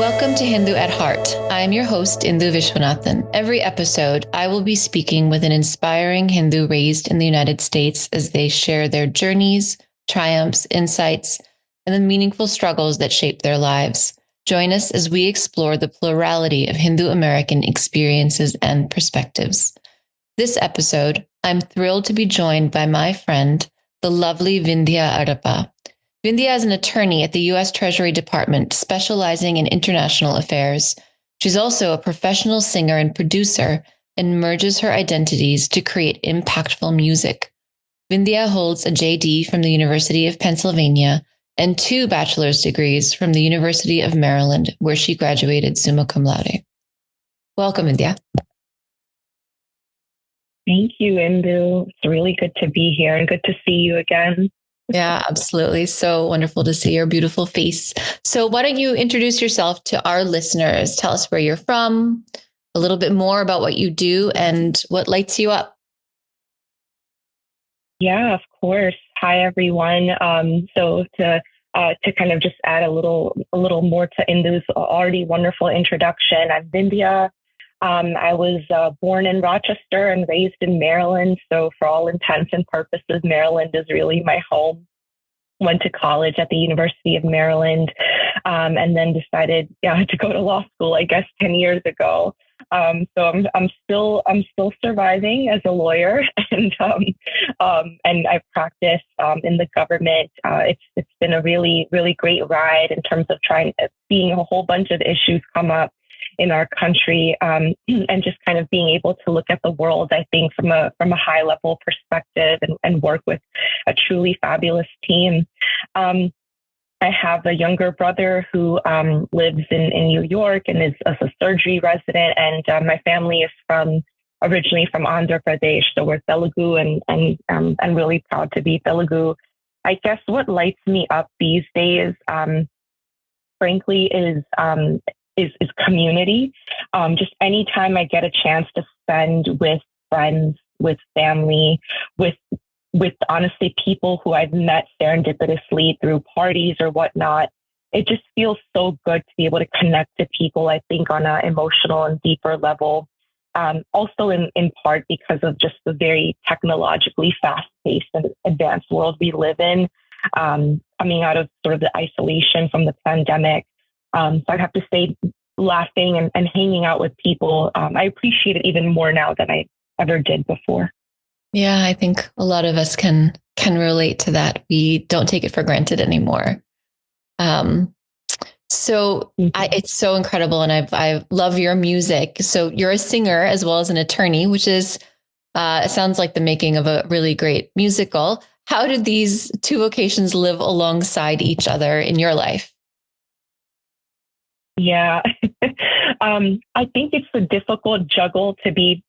Welcome to Hindu at Heart. I am your host, Indu Viswanathan. Every episode, I will be speaking with an inspiring Hindu raised in the United States as they share their journeys, triumphs, insights, and the meaningful struggles that shape their lives. Join us as we explore the plurality of Hindu American experiences and perspectives. This episode, I'm thrilled to be joined by my friend, the lovely Vindhya Adapa. Vindhya is an attorney at the US Treasury Department, specializing in international affairs. She's also a professional singer and producer and merges her identities to create impactful music. Vindhya holds a JD from the University of Pennsylvania and 2 bachelor's degrees from the University of Maryland, where she graduated summa cum laude. Welcome, Vindhya. Thank you, Indu. It's really good to be here and good to see you again. Yeah, absolutely. So wonderful to see your beautiful face. So why don't you introduce yourself to our listeners? Tell us where you're from, a little bit more about what you do and what lights you up. Yeah, of course. Hi, everyone. So to kind of just add a little more to Indu's already wonderful introduction, I'm Vindhya. I was born in Rochester and raised in Maryland. So for all intents and purposes, Maryland is really my home. Went to college at the University of Maryland, and then decided to go to law school, I guess, 10 years ago. So I'm still surviving as a lawyer, and I practice in the government. It's been a really, really great ride in terms of seeing a whole bunch of issues come up in our country, and just kind of being able to look at the world, I think, from a high level perspective and work with a truly fabulous team. I have a younger brother who lives in New York and is a surgery resident, and my family is originally from Andhra Pradesh, so we're Telugu, and I'm really proud to be Telugu. I guess what lights me up these days, frankly, is community. Just anytime I get a chance to spend with friends, with family, with honestly people who I've met serendipitously through parties or whatnot, it just feels so good to be able to connect to people, I think, on an emotional and deeper level. Also in part because of just the very technologically fast-paced and advanced world we live in, coming out of sort of the isolation from the pandemic. So I'd have to say, laughing and hanging out with people, I appreciate it even more now than I ever did before. Yeah, I think a lot of us can relate to that. We don't take it for granted anymore. It's so incredible, and I love your music. So you're a singer as well as an attorney, which is it sounds like the making of a really great musical. How did these 2 vocations live alongside each other in your life? Yeah, I think it's a difficult juggle to be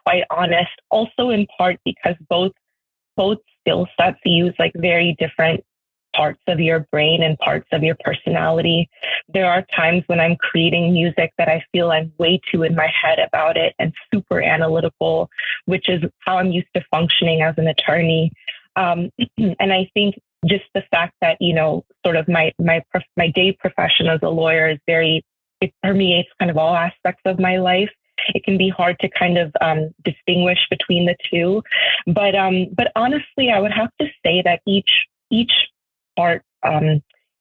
quite honest. Also, in part because both skill sets use like very different parts of your brain and parts of your personality. There are times when I'm creating music that I feel I'm way too in my head about it and super analytical, which is how I'm used to functioning as an attorney. And I think just the fact that, sort of my day profession as a lawyer is it permeates kind of all aspects of my life. It can be hard to kind of distinguish between the two. But honestly, I would have to say that each part,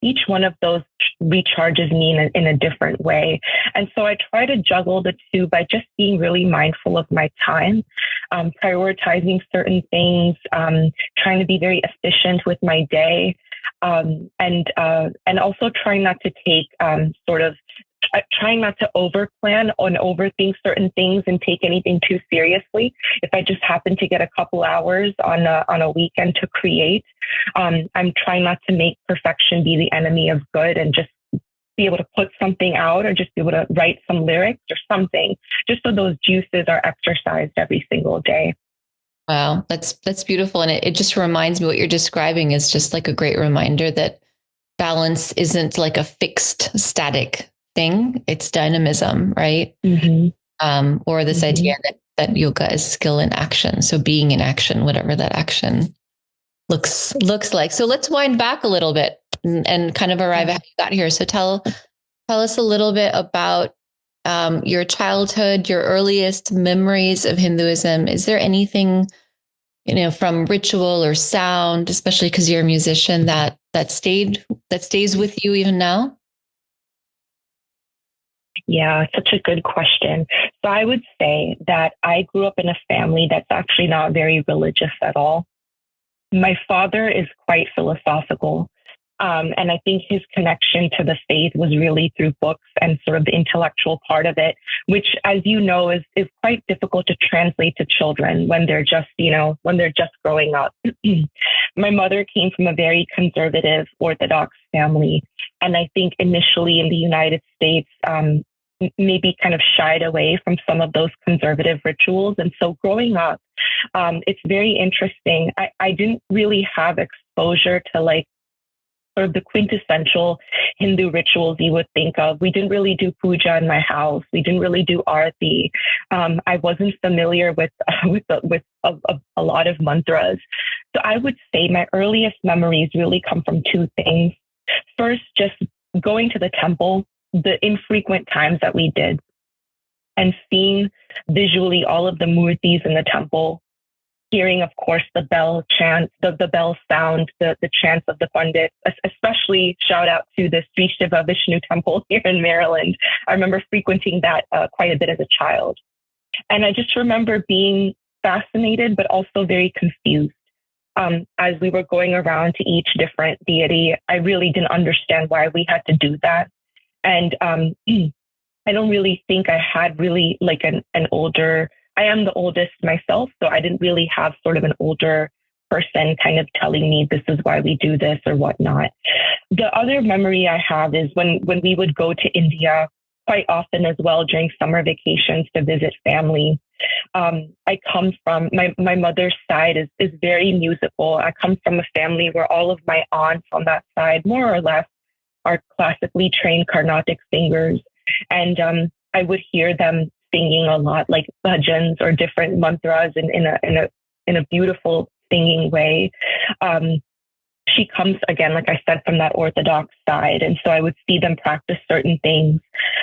each one of those recharges me in a different way. And so I try to juggle the two by just being really mindful of my time, prioritizing certain things, trying to be very efficient with my day, and also trying not to take trying not to overplan and overthink certain things and take anything too seriously. If I just happen to get a couple hours on a weekend to create, I'm trying not to make perfection be the enemy of good and just be able to put something out or just be able to write some lyrics or something, just so those juices are exercised every single day. Wow, that's beautiful. And it just reminds me, what you're describing is just like a great reminder that balance isn't like a fixed, static thing. It's dynamism, right? Mm-hmm. Or this idea that yoga is skill in action. So being in action, whatever that action looks like. So let's wind back a little bit and kind of arrive at how you got here. So tell tell us a little bit about your childhood, your earliest memories of Hinduism. Is there anything, from ritual or sound, especially because you're a musician, that stays with you even now? Yeah, such a good question. So I would say that I grew up in a family that's actually not very religious at all. My father is quite philosophical. And I think his connection to the faith was really through books and sort of the intellectual part of it, which, as you know, is quite difficult to translate to children when they're just, when they're just growing up. My mother came from a very conservative Orthodox family. And I think initially in the United States, maybe kind of shied away from some of those conservative rituals. And so growing up, it's very interesting. I didn't really have exposure to like sort of the quintessential Hindu rituals you would think of. We didn't really do puja in my house. We didn't really do arati. I wasn't familiar with a lot of mantras. So I would say my earliest memories really come from two things. First, just going to the temple, the infrequent times that we did, and seeing visually all of the murtis in the temple, hearing, of course, the bell chant, the bell sound, the chants of the Pandit, especially shout out to the Sri Shiva Vishnu temple here in Maryland. I remember frequenting that quite a bit as a child. And I just remember being fascinated, but also very confused. As we were going around to each different deity, I really didn't understand why we had to do that. And I don't really think I had really like an older, I am the oldest myself, so I didn't really have sort of an older person kind of telling me this is why we do this or whatnot. The other memory I have is when we would go to India quite often as well during summer vacations to visit family. I come from, my mother's side is very musical. I come from a family where all of my aunts on that side, more or less, are classically trained Carnatic singers. And I would hear them singing a lot, like bhajans or different mantras in a beautiful singing way. She comes again, like I said, from that Orthodox side. And so I would see them practice certain things.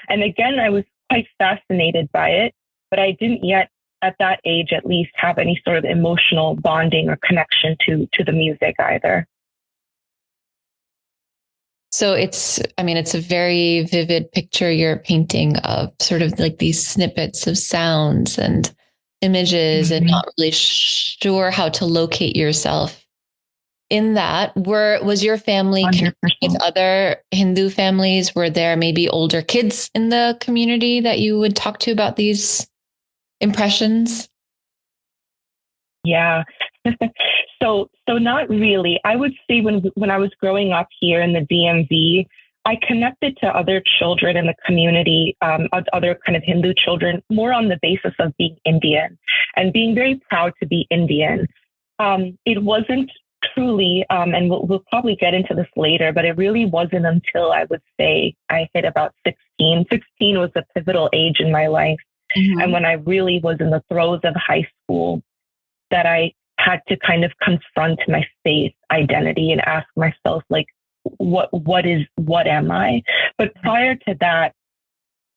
And again, I was quite fascinated by it, but I didn't yet, at that age at least, have any sort of emotional bonding or connection to the music either. So it's a very vivid picture you're painting of sort of like these snippets of sounds and images, and not really sure how to locate yourself in that. Was your family connected with other Hindu families? Were there maybe older kids in the community that you would talk to about these impressions? Yeah. So not really. I would say when I was growing up here in the DMV, I connected to other children in the community, other kind of Hindu children, more on the basis of being Indian and being very proud to be Indian. It wasn't truly, and we'll probably get into this later, but it really wasn't until I would say I hit about 16. 16 was a pivotal age in my life. Mm-hmm. And when I really was in the throes of high school, that I had to kind of confront my faith identity and ask myself, like, what am I? But prior to that,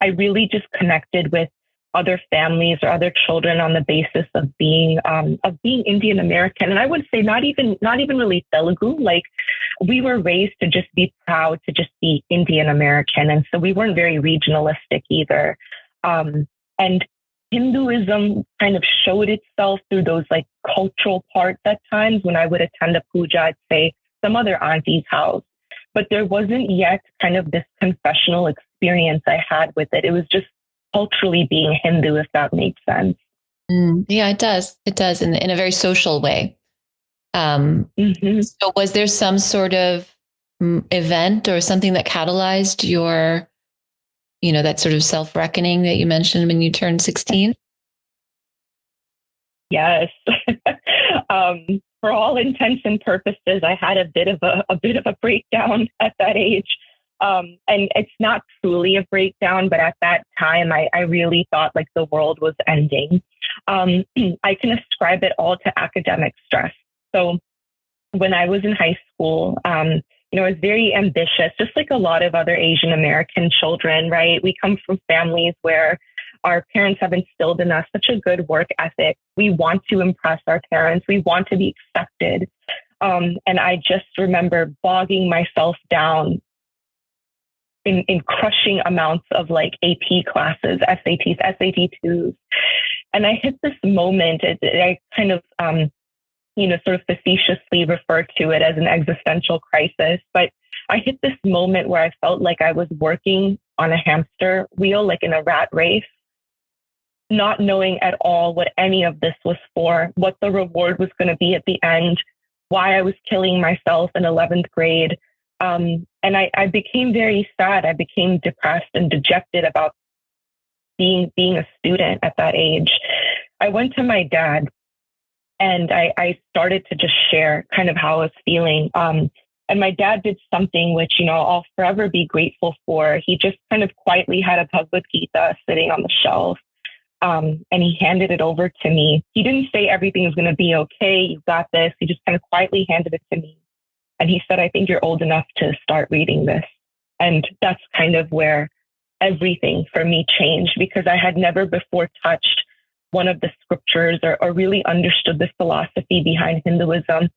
I really just connected with other families or other children on the basis of being Indian American. And I would say not even really Telugu. Like, we were raised to just be proud to just be Indian American. And so we weren't very regionalistic either. And Hinduism kind of showed itself through those like cultural parts at times. When I would attend a puja, I'd say some other auntie's house, but there wasn't yet kind of this confessional experience I had with it. It was just culturally being Hindu, if that makes sense. Yeah, it does. It does in a very social way. So was there some sort of event or something that catalyzed your, that sort of self-reckoning that you mentioned when you turned 16? Yes. For all intents and purposes, I had a bit of a breakdown at that age. And it's not truly a breakdown, but at that time, I really thought like the world was ending. I can ascribe it all to academic stress. So when I was in high school, I was very ambitious, just like a lot of other Asian American children, right? We come from families where our parents have instilled in us such a good work ethic. We want to impress our parents. We want to be accepted. And I just remember bogging myself down in crushing amounts of like AP classes, SATs, SAT2s. And I hit this moment, I kind of, sort of facetiously refer to it as an existential crisis. But I hit this moment where I felt like I was working on a hamster wheel, like in a rat race, not knowing at all what any of this was for, what the reward was going to be at the end, why I was killing myself in 11th grade. And I became very sad. I became depressed and dejected about being a student at that age. I went to my dad and I started to just share kind of how I was feeling. And my dad did something which, I'll forever be grateful for. He just kind of quietly had a Bhagavad Gita sitting on the shelf. And he handed it over to me. He didn't say everything is going to be okay. You got this. He just kind of quietly handed it to me. And he said, I think you're old enough to start reading this. And that's kind of where everything for me changed, because I had never before touched one of the scriptures or really understood the philosophy behind Hinduism.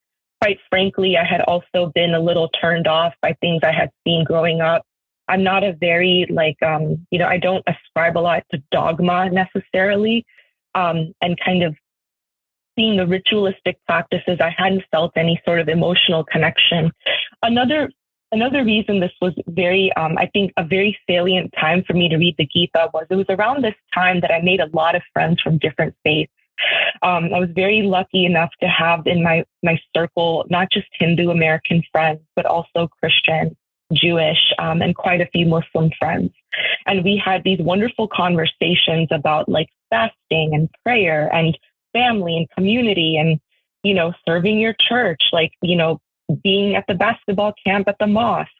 Quite frankly, I had also been a little turned off by things I had seen growing up. I'm not a very I don't ascribe a lot to dogma necessarily. And kind of seeing the ritualistic practices, I hadn't felt any sort of emotional connection. Another reason this was very, I think, a very salient time for me to read the Gita was it was around this time that I made a lot of friends from different faiths. I was very lucky enough to have in my circle, not just Hindu American friends, but also Christian, Jewish, and quite a few Muslim friends. And we had these wonderful conversations about like fasting and prayer and family and community and, serving your church, like, being at the basketball camp at the mosque.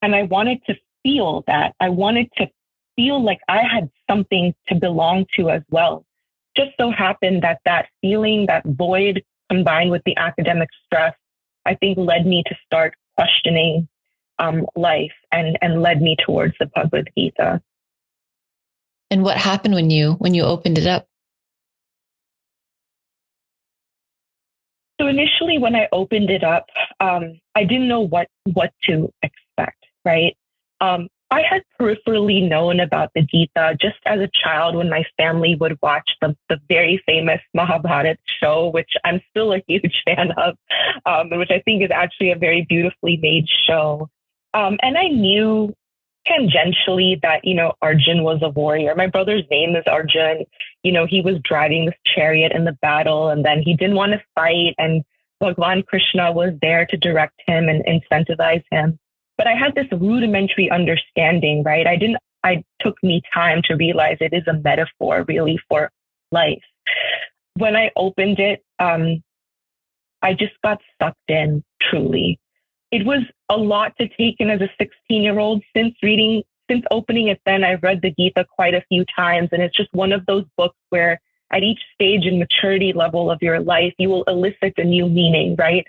And I wanted to feel that. I wanted to feel like I had something to belong to as well. Just so happened that feeling, that void combined with the academic stress, I think led me to start questioning life and led me towards the Bhagavad Gita. And what happened when you opened it up? So initially, when I opened it up, I didn't know what to expect, right? I had peripherally known about the Gita just as a child when my family would watch the very famous Mahabharata show, which I'm still a huge fan of, which I think is actually a very beautifully made show. And I knew tangentially that, Arjun was a warrior. My brother's name is Arjun. He was driving this chariot in the battle, and then he didn't want to fight. And Bhagwan Krishna was there to direct him and incentivize him. But I had this rudimentary understanding, right? It took me time to realize it is a metaphor really for life. When I opened it, I just got sucked in truly. It was a lot to take in as a 16-year-old. Since opening it, then I've read the Gita quite a few times. And it's just one of those books where at each stage and maturity level of your life, you will elicit a new meaning, right?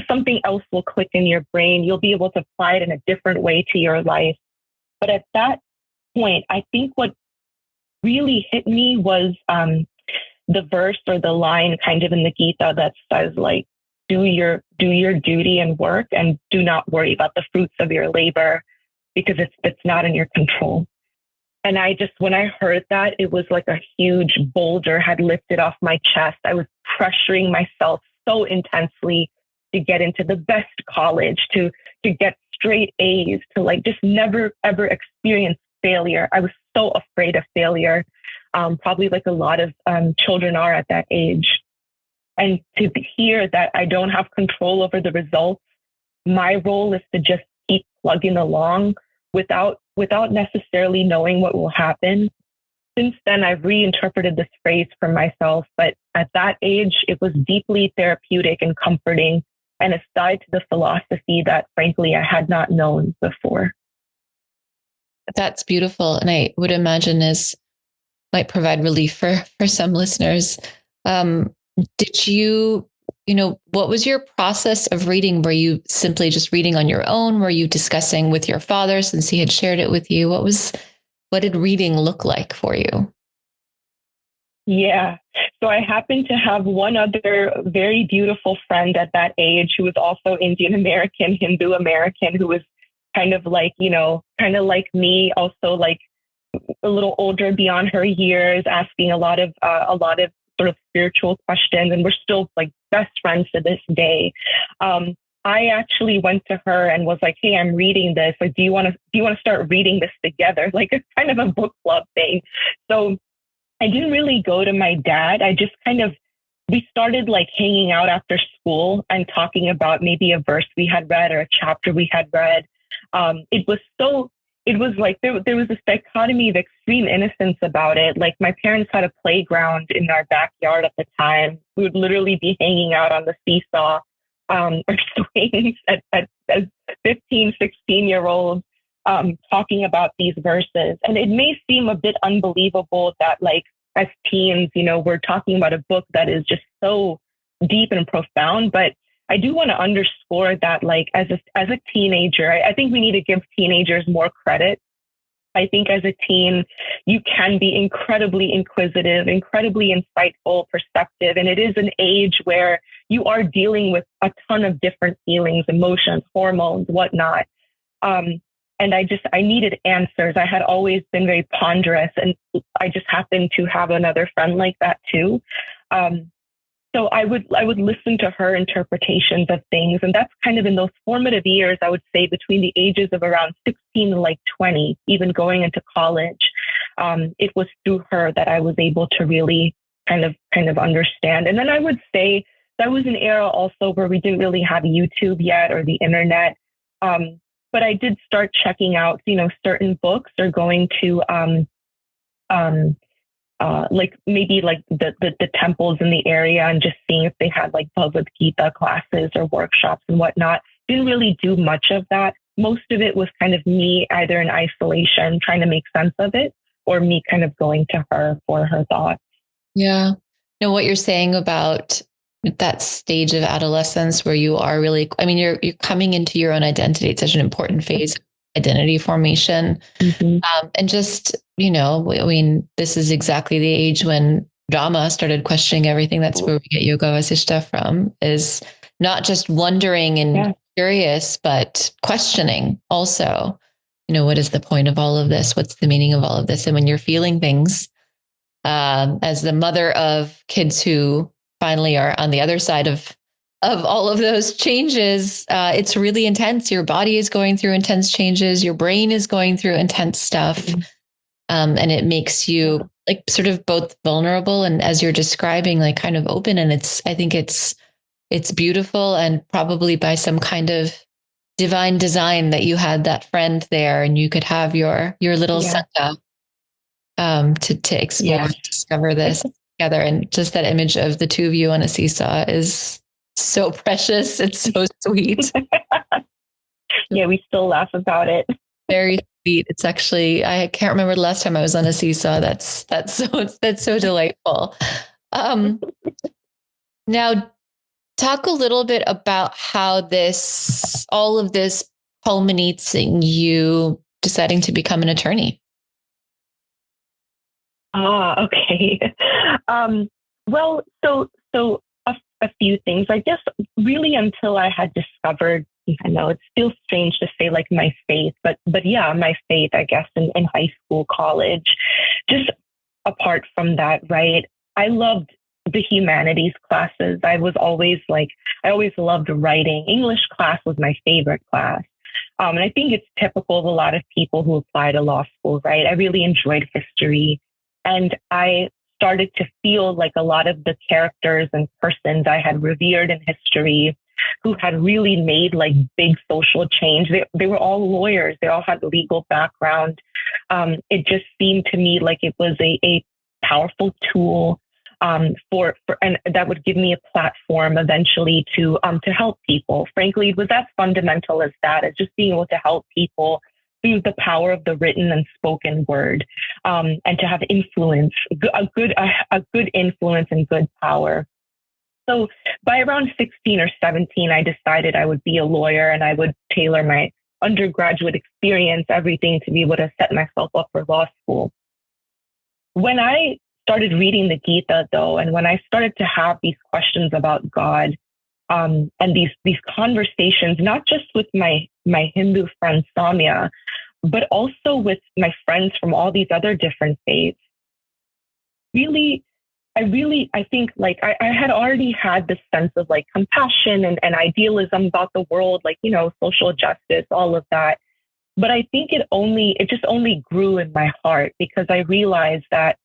Something else will click in your brain. You'll be able to apply it in a different way to your life. But at that point, I think what really hit me was the verse or the line kind of in the Gita that says like, do your duty and work and do not worry about the fruits of your labor because it's not in your control. And when I heard that, it was like a huge boulder had lifted off my chest. I was pressuring myself so intensely to get into the best college, to get straight A's, to like just never, ever experience failure. I was so afraid of failure, probably like a lot of children are at that age. And to hear that I don't have control over the results, my role is to just keep plugging along without necessarily knowing what will happen. Since then, I've reinterpreted this phrase for myself, but at that age, it was deeply therapeutic and comforting, and a side to the philosophy that, frankly, I had not known before. That's beautiful, and I would imagine might provide relief for some listeners. Did you what was your process of reading? Were you simply just reading on your own? Were you discussing with your father since he had shared it with you? What did reading look like for you? Yeah. So I happened to have one other very beautiful friend at that age who was also Indian American, Hindu American, who was kind of like, kind of like me, also like a little older beyond her years, asking a lot of sort of spiritual questions, and we're still like best friends to this day. I actually went to her and was like, "Hey, I'm reading this. Like, do you want to start reading this together?" Like it's kind of a book club thing. So I didn't really go to my dad. I just we started like hanging out after school and talking about maybe a verse we had read or a chapter we had read. It was like there was a dichotomy of extreme innocence about it. Like my parents had a playground in our backyard at the time. We would literally be hanging out on the seesaw or swings as 15, 16-year-olds talking about these verses. And it may seem a bit unbelievable that like as teens, we're talking about a book that is just so deep and profound, but I do want to underscore that, like, as a teenager, I think we need to give teenagers more credit. I think as a teen, you can be incredibly inquisitive, incredibly insightful, perceptive, and it is an age where you are dealing with a ton of different feelings, emotions, hormones, whatnot. And I needed answers. I had always been very ponderous, and I just happened to have another friend like that too. So I would listen to her interpretations of things. And that's kind of in those formative years, I would say between the ages of around 16 and like 20, even going into college. It was through her that I was able to really kind of understand. And then I would say that was an era also where we didn't really have YouTube yet or the internet. But I did start checking out, certain books or going to, like maybe like the temples in the area and just seeing if they had like Bhagavad Gita classes or workshops and whatnot. Didn't really do much of that. Most of it was kind of me either in isolation trying to make sense of it or me kind of going to her for her thoughts. Yeah. What you're saying about that stage of adolescence where you are really, you're coming into your own identity. It's such an important phase of identity formation. Mm-hmm. And just, this is exactly the age when Rama started questioning everything. That's where we get Yoga Vasishta from, is not just wondering and curious, but questioning also, what is the point of all of this? What's the meaning of all of this? And when you're feeling things, as the mother of kids who finally are on the other side of all of those changes, it's really intense. Your body is going through intense changes. Your brain is going through intense stuff. Mm-hmm. And it makes you like sort of both vulnerable and, as you're describing, like kind of open. And I think it's beautiful, and probably by some kind of divine design that you had that friend there and you could have your little sangha to explore and discover this together. And just that image of the two of you on a seesaw is so precious. It's so sweet. Yeah, we still laugh about it. Very sweet. It's actually, I can't remember the last time I was on a seesaw. That's so delightful. Now talk a little bit about how all of this culminates in you deciding to become an attorney. Okay. Well, so a few things. I guess really until I had discovered, I know it feels strange to say like my faith, but yeah, my faith, I guess, in high school, college. Just apart from that, right? I loved the humanities classes. I always loved writing. English class was my favorite class. And I think it's typical of a lot of people who apply to law school, right? I really enjoyed history. And I started to feel like a lot of the characters and persons I had revered in history who had really made like big social change. They were all lawyers. They all had legal background. It just seemed to me like it was a powerful tool for and that would give me a platform eventually to help people. Frankly, it was as fundamental as that, as just being able to help people through the power of the written and spoken word, and to have influence, a good influence and good power. So by around 16 or 17, I decided I would be a lawyer and I would tailor my undergraduate experience, everything to be able to set myself up for law school. When I started reading the Gita, though, and when I started to have these questions about God, and these conversations, not just with my Hindu friend Samya, but also with my friends from all these other different faiths, I think like I had already had this sense of like compassion and idealism about the world, like, you know, social justice, all of that. But I think it just only grew in my heart because I realized that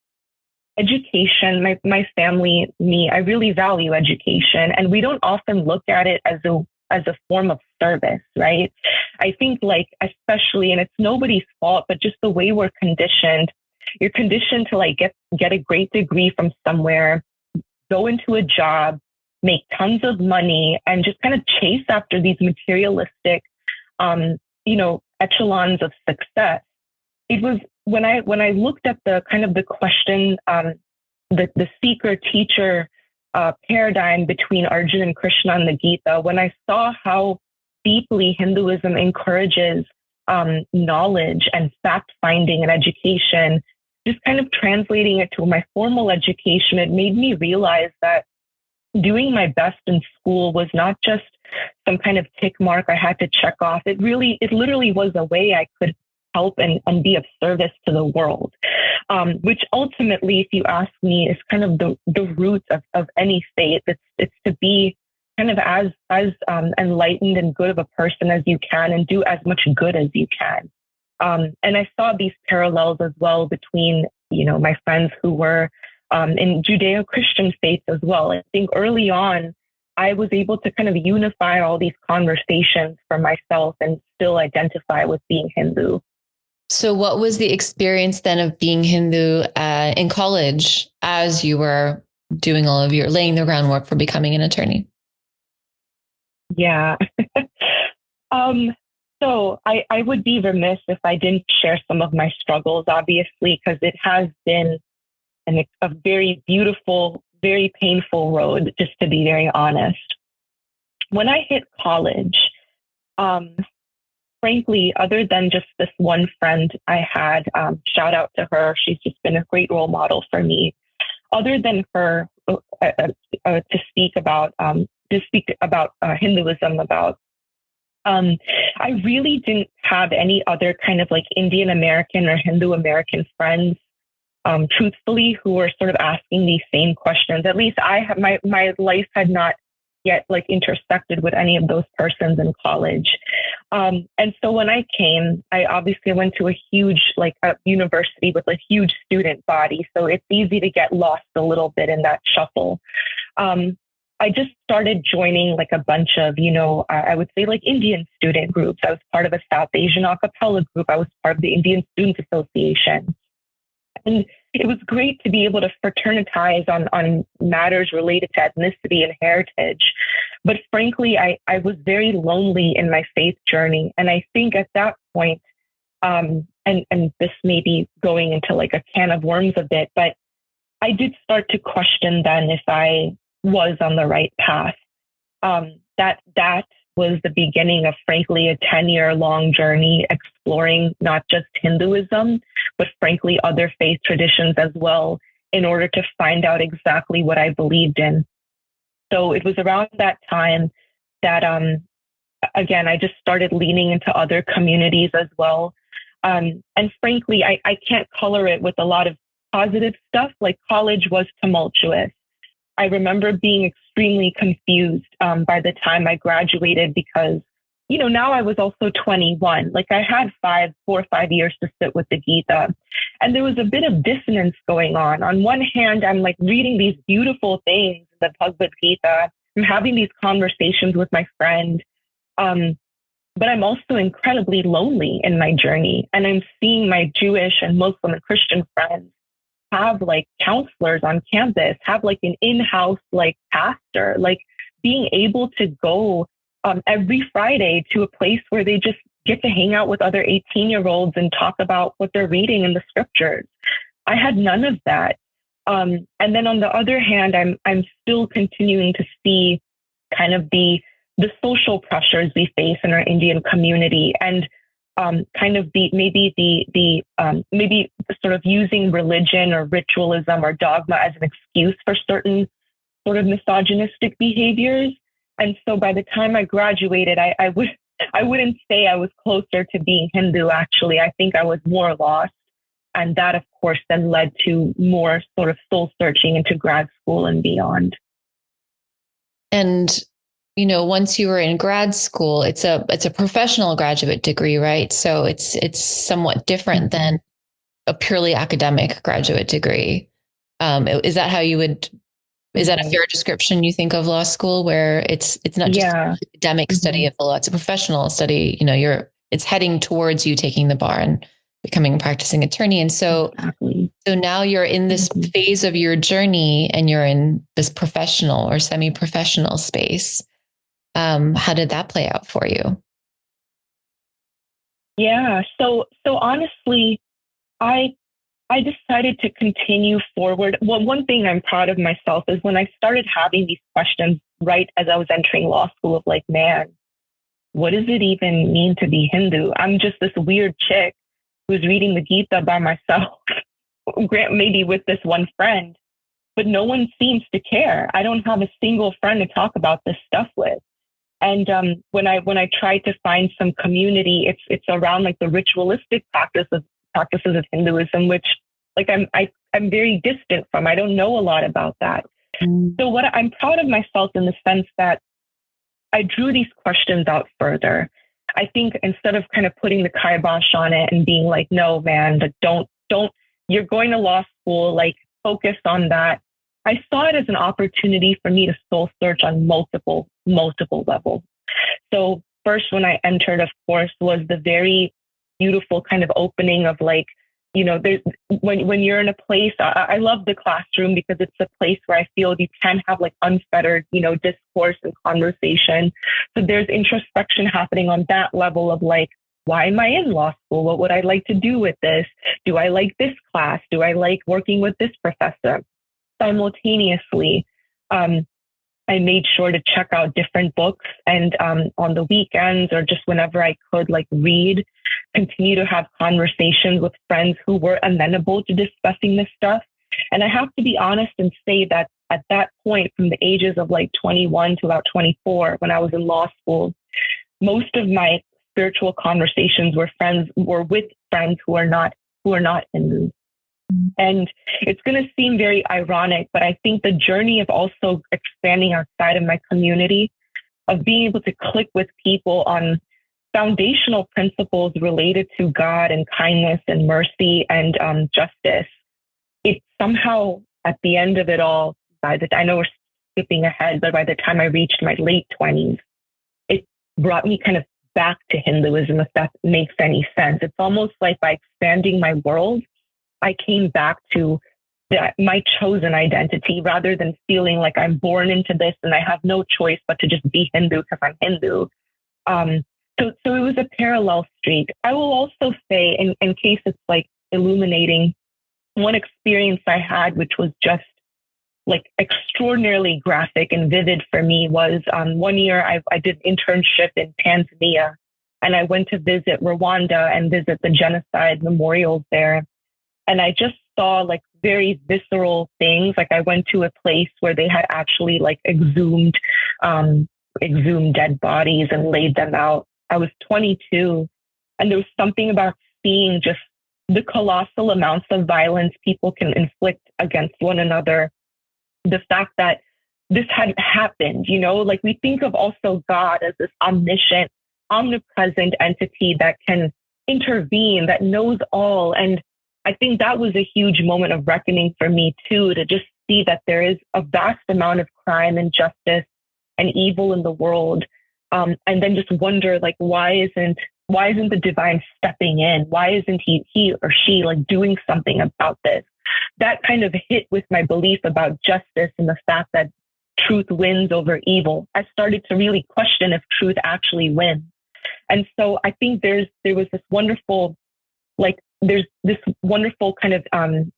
education, my family, me, I really value education. And we don't often look at it as a form of service, right? I think like, especially, and it's nobody's fault, but just the way we're conditioned, you're conditioned to like get a great degree from somewhere, go into a job, make tons of money, and just kind of chase after these materialistic, echelons of success. It was when I looked at the kind of the question, the seeker teacher paradigm between Arjuna and Krishna in the Gita, when I saw how deeply Hinduism encourages knowledge and fact finding and education, just kind of translating it to my formal education, it made me realize that doing my best in school was not just some kind of tick mark I had to check off. It literally was a way I could help and be of service to the world, which ultimately, if you ask me, is kind of the root of any faith. It's to be kind of as enlightened and good of a person as you can and do as much good as you can. And I saw these parallels as well between, you know, my friends who were in Judeo-Christian faiths as well. I think early on, I was able to kind of unify all these conversations for myself and still identify with being Hindu. So what was the experience then of being Hindu in college as you were doing all of your laying the groundwork for becoming an attorney? Yeah. So I would be remiss if I didn't share some of my struggles, obviously, because it has been a very beautiful, very painful road, just to be very honest. When I hit college, frankly, other than just this one friend I had, shout out to her, she's just been a great role model for me. Other than her, to speak about Hinduism, I really didn't have any other kind of like Indian American or Hindu American friends, truthfully, who were sort of asking these same questions. At least my life had not yet like intersected with any of those persons in college. And so when I came, I obviously went to a huge, like a university with a huge student body. So it's easy to get lost a little bit in that shuffle. I just started joining like a bunch of, I would say like Indian student groups. I was part of a South Asian a cappella group. I was part of the Indian Students Association. And it was great to be able to fraternize on matters related to ethnicity and heritage. But frankly, I was very lonely in my faith journey. And I think at that point, and this may be going into like a can of worms a bit, but I did start to question then if I was on the right path. That was the beginning of, frankly, a 10-year-long journey exploring not just Hinduism, but frankly, other faith traditions as well, in order to find out exactly what I believed in. So it was around that time that, again, I just started leaning into other communities as well. And frankly, I can't color it with a lot of positive stuff. Like college was tumultuous. I remember being extremely confused by the time I graduated because, now I was also 21. Like I had 4 or 5 years to sit with the Gita. And there was a bit of dissonance going on. On one hand, I'm like reading these beautiful things in the Bhagavad Gita. I'm having these conversations with my friend. But I'm also incredibly lonely in my journey. And I'm seeing my Jewish and Muslim and Christian friends have like counselors on campus, have like an in-house like pastor, like being able to go every Friday to a place where they just get to hang out with other 18-year-olds and talk about what they're reading in the scriptures. I had none of that. And then on the other hand, I'm still continuing to see kind of the social pressures we face in our Indian community, and kind of maybe sort of using religion or ritualism or dogma as an excuse for certain sort of misogynistic behaviors. And so by the time I graduated, I wouldn't say I was closer to being Hindu. Actually, I think I was more lost. And that, of course, then led to more sort of soul searching into grad school and beyond. And once you were in grad school, it's a professional graduate degree, right? So it's somewhat different than a purely academic graduate degree. Is that how you would? Is that a fair description, you think, of law school, where it's not just an academic study of the law, it's a professional study, it's heading towards you taking the bar and becoming a practicing attorney. And so, so now you're in this phase of your journey and you're in this professional or semi-professional space. How did that play out for you? Yeah. So honestly, I decided to continue forward. Well, one thing I'm proud of myself is when I started having these questions right as I was entering law school of like, man, what does it even mean to be Hindu? I'm just this weird chick who's reading the Gita by myself, maybe with this one friend, but no one seems to care. I don't have a single friend to talk about this stuff with. And when I tried to find some community, it's around like the ritualistic practices of Hinduism, which like I'm very distant from. I don't know a lot about that. So I'm proud of myself in the sense that I drew these questions out further. I think instead of kind of putting the kibosh on it and being like, no, man, like don't, you're going to law school, like focus on that. I saw it as an opportunity for me to soul search on multiple levels. So first, when I entered, of course, was the very beautiful kind of opening of like, when you're in a place, I love the classroom because it's a place where I feel you can have like unfettered, discourse and conversation. So there's introspection happening on that level of like, why am I in law school? What would I like to do with this? Do I like this class? Do I like working with this professor? Simultaneously, I made sure to check out different books and on the weekends or just whenever I could, like read, continue to have conversations with friends who were amenable to discussing this stuff. And I have to be honest and say that at that point, from the ages of like 21 to about 24, when I was in law school, most of my spiritual conversations were with friends who are not Hindu. And it's going to seem very ironic, but I think the journey of also expanding outside of my community, of being able to click with people on foundational principles related to God and kindness and mercy and justice, it somehow, at the end of it all, I know we're skipping ahead, but by the time I reached my late 20s, it brought me kind of back to Hinduism, if that makes any sense. It's almost like by expanding my world, I came back to my chosen identity rather than feeling like I'm born into this and I have no choice but to just be Hindu because I'm Hindu. So it was a parallel streak. I will also say, in case it's like illuminating, one experience I had, which was just like extraordinarily graphic and vivid for me, was one year I did an internship in Tanzania, and I went to visit Rwanda and visit the genocide memorials there. And I just saw like very visceral things. Like I went to a place where they had actually like exhumed dead bodies and laid them out. I was 22, and there was something about seeing just the colossal amounts of violence people can inflict against one another. The fact that this had happened, like we think of also God as this omniscient, omnipresent entity that can intervene, that knows all. And I think that was a huge moment of reckoning for me too, to just see that there is a vast amount of crime and justice and evil in the world. And then just wonder, like, why isn't the divine stepping in? Why isn't he or she like doing something about this? That kind of hit with my belief about justice and the fact that truth wins over evil. I started to really question if truth actually wins. And so I think there was this wonderful like there's this wonderful kind of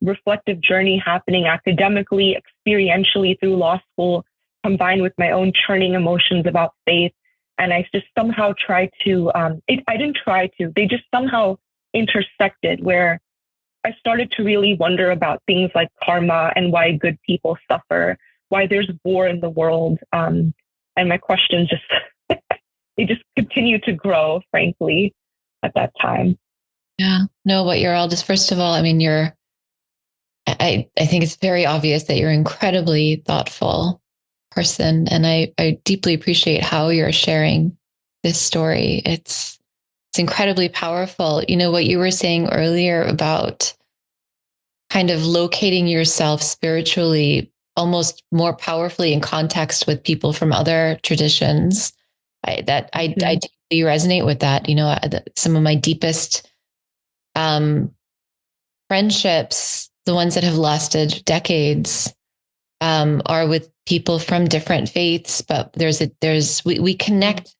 reflective journey happening academically, experientially through law school, combined with my own churning emotions about faith. And I just somehow tried to, I didn't try to, they just somehow intersected, where I started to really wonder about things like karma and why good people suffer, why there's war in the world. And my questions just, they just continued to grow, frankly, at that time. Yeah. No, but you're all just, first of all, I mean, I think it's very obvious that you're an incredibly thoughtful person. And I deeply appreciate how you're sharing this story. It's incredibly powerful. You know, what you were saying earlier about kind of locating yourself spiritually almost more powerfully in context with people from other traditions. I deeply resonate with that. You know, some of my deepest friendships, the ones that have lasted decades, are with people from different faiths, but we connect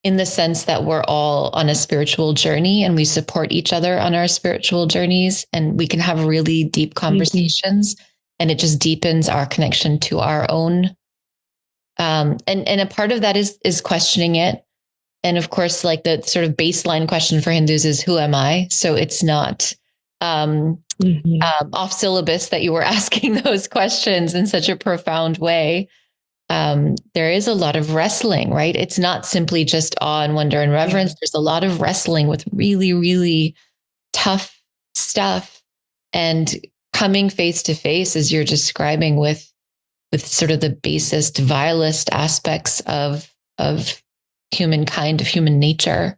in the sense that we're all on a spiritual journey and we support each other on our spiritual journeys, and we can have really deep conversations, and it just deepens our connection to our own. And a part of that is questioning it. And of course, like the sort of baseline question for Hindus is, who am I? So it's not off syllabus that you were asking those questions in such a profound way. There is a lot of wrestling, right? It's not simply just awe and wonder and reverence. There's a lot of wrestling with really, really tough stuff, and coming face to face, as you're describing, with sort of the basest, vilest aspects of humankind, of human nature.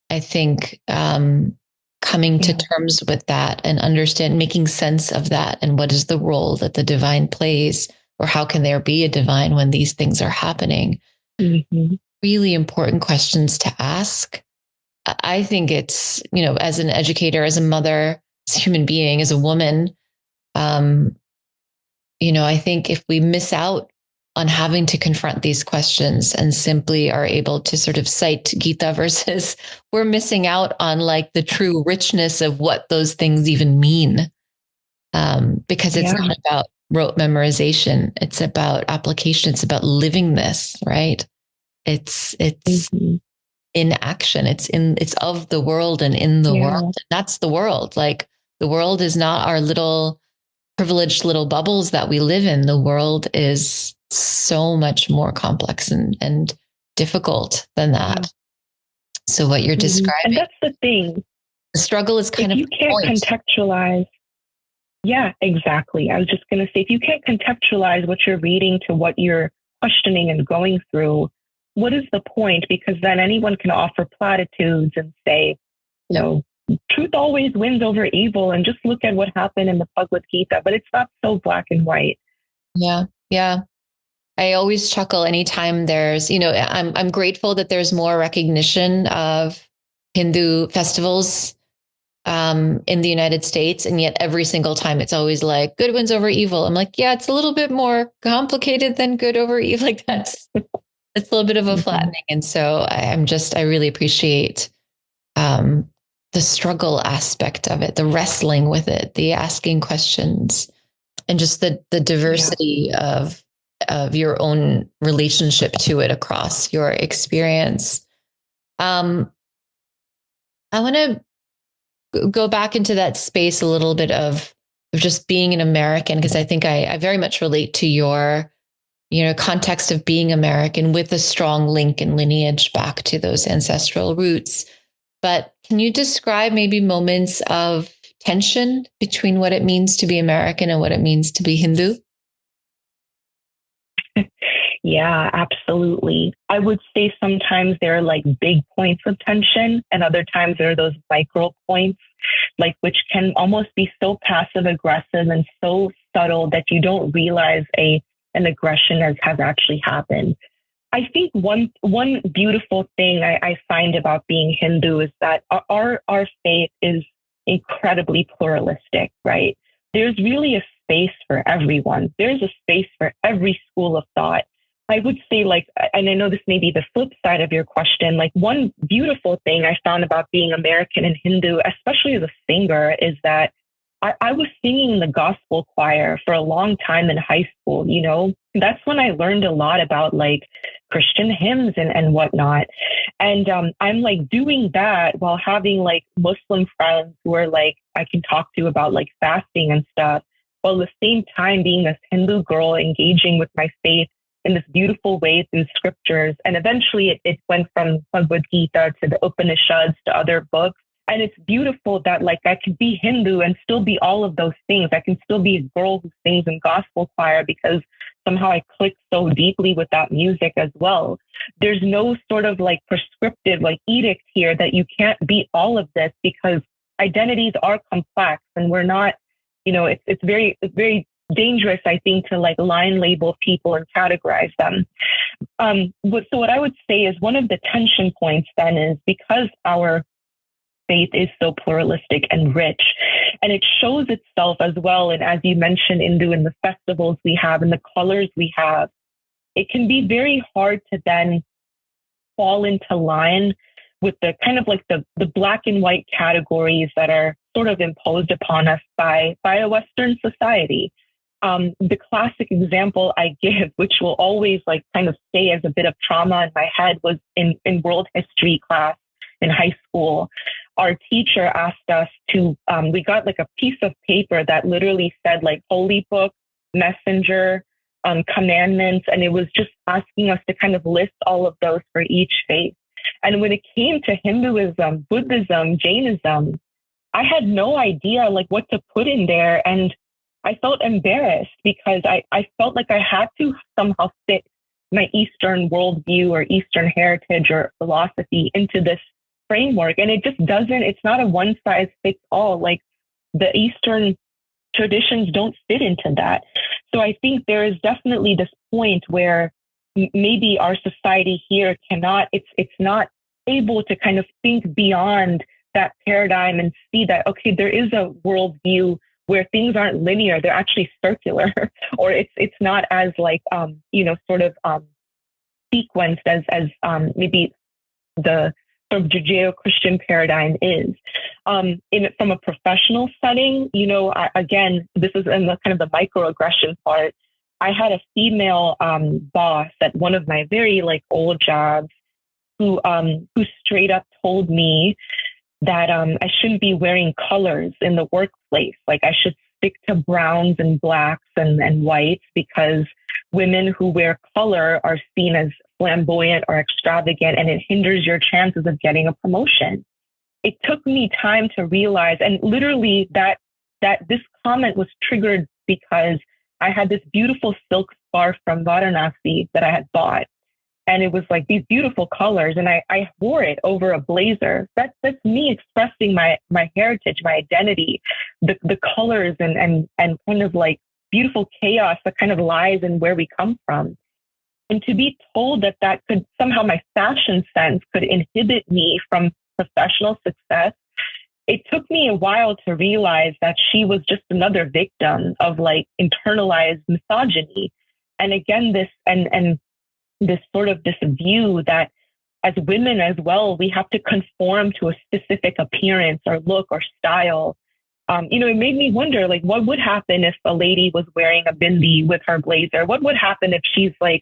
I think coming to terms with that and making sense of that, and what is the role that the divine plays, or how can there be a divine when these things are happening? Really important questions to ask. I think it's, you know, as an educator, as a mother, as a human being, as a woman, you know, I think if we miss out on having to confront these questions and simply are able to sort of cite Gita verses, we're missing out on like the true richness of what those things even mean. Because it's not about rote memorization. It's about application. It's about living this, right? It's in action. It's of the world and in the world. That's the world. Like, the world is not our little privileged little bubbles that we live in. The world is so much more complex and difficult than that. So what you're describing, and that's the thing, the struggle is kind if of you can't contextualize. Yeah, exactly. I was just going to say, if you can't contextualize what you're reading to what you're questioning and going through, what is the point? Because then anyone can offer platitudes and say, you know, truth always wins over evil, and just look at what happened in the Bhagavad Gita. But it's not so black and white. Yeah. I always chuckle anytime there's, you know, I'm grateful that there's more recognition of Hindu festivals in the United States. And yet every single time it's always like, good wins over evil. I'm like, yeah, it's a little bit more complicated than good over evil. Like it's a little bit of a flattening. And so I really appreciate the struggle aspect of it, the wrestling with it, the asking questions, and just the diversity of your own relationship to it across your experience. I want to go back into that space a little bit of just being an American, because I think I very much relate to your, you know, context of being American with a strong link and lineage back to those ancestral roots. But can you describe maybe moments of tension between what it means to be American and what it means to be Hindu? Yeah, absolutely. I would say sometimes there are like big points of tension, and other times there are those micro points, like which can almost be so passive aggressive and so subtle that you don't realize an aggression has actually happened. I think one beautiful thing I find about being Hindu is that our faith is incredibly pluralistic, right? There's really a space for everyone. There's a space for every school of thought. I would say, like, and I know this may be the flip side of your question, like one beautiful thing I found about being American and Hindu, especially as a singer, is that I was singing in the gospel choir for a long time in high school, you know? That's when I learned a lot about like Christian hymns and whatnot. And I'm like doing that while having like Muslim friends who are like, I can talk to about like fasting and stuff, while at the same time being this Hindu girl engaging with my faith in this beautiful way through scriptures. And eventually it went from Gita to the Upanishads to other books. And it's beautiful that like I could be Hindu and still be all of those things. I can still be a girl who sings in gospel choir because somehow I click so deeply with that music as well. There's no sort of like prescriptive like edict here that you can't be all of this, because identities are complex and we're not, you know, it's very dangerous, I think, to like line label people and categorize them. So what I would say is one of the tension points then is because our faith is so pluralistic and rich, and it shows itself as well. And as you mentioned, Indu, in the festivals we have and the colors we have, it can be very hard to then fall into line with the kind of like the black and white categories that are sort of imposed upon us by a Western society. The classic example I give, which will always like kind of stay as a bit of trauma in my head, was in world history class in high school. Our teacher asked us to, we got like a piece of paper that literally said like holy book, messenger, commandments. And it was just asking us to kind of list all of those for each faith. And when it came to Hinduism, Buddhism, Jainism, I had no idea like what to put in there. And I felt embarrassed because I felt like I had to somehow fit my Eastern worldview or Eastern heritage or philosophy into this framework. And it just doesn't, it's not a one size fits all. Like the Eastern traditions don't fit into that. So I think there is definitely this point where maybe our society here cannot, it's not able to kind of think beyond that paradigm and see that, okay, there is a worldview where things aren't linear, they're actually circular, or it's not as like, sort of sequenced as maybe the sort of Judeo-Christian paradigm is. From a professional setting, again, this is in the kind of the microaggression part. I had a female boss at one of my very like old jobs who straight up told me that I shouldn't be wearing colors in the workplace. Like I should stick to browns and blacks and whites because women who wear color are seen as flamboyant or extravagant, and it hinders your chances of getting a promotion. It took me time to realize, and literally that this comment was triggered because I had this beautiful silk scarf from Varanasi that I had bought. And it was like these beautiful colors, and I wore it over a blazer. That's me expressing my heritage, my identity, the colors and kind of like beautiful chaos that kind of lies in where we come from. And to be told that could somehow, my fashion sense could inhibit me from professional success, it took me a while to realize that she was just another victim of like internalized misogyny. And again, this sort of this view that as women as well, we have to conform to a specific appearance or look or style. It made me wonder, like, what would happen if a lady was wearing a bindi with her blazer? What would happen if she's like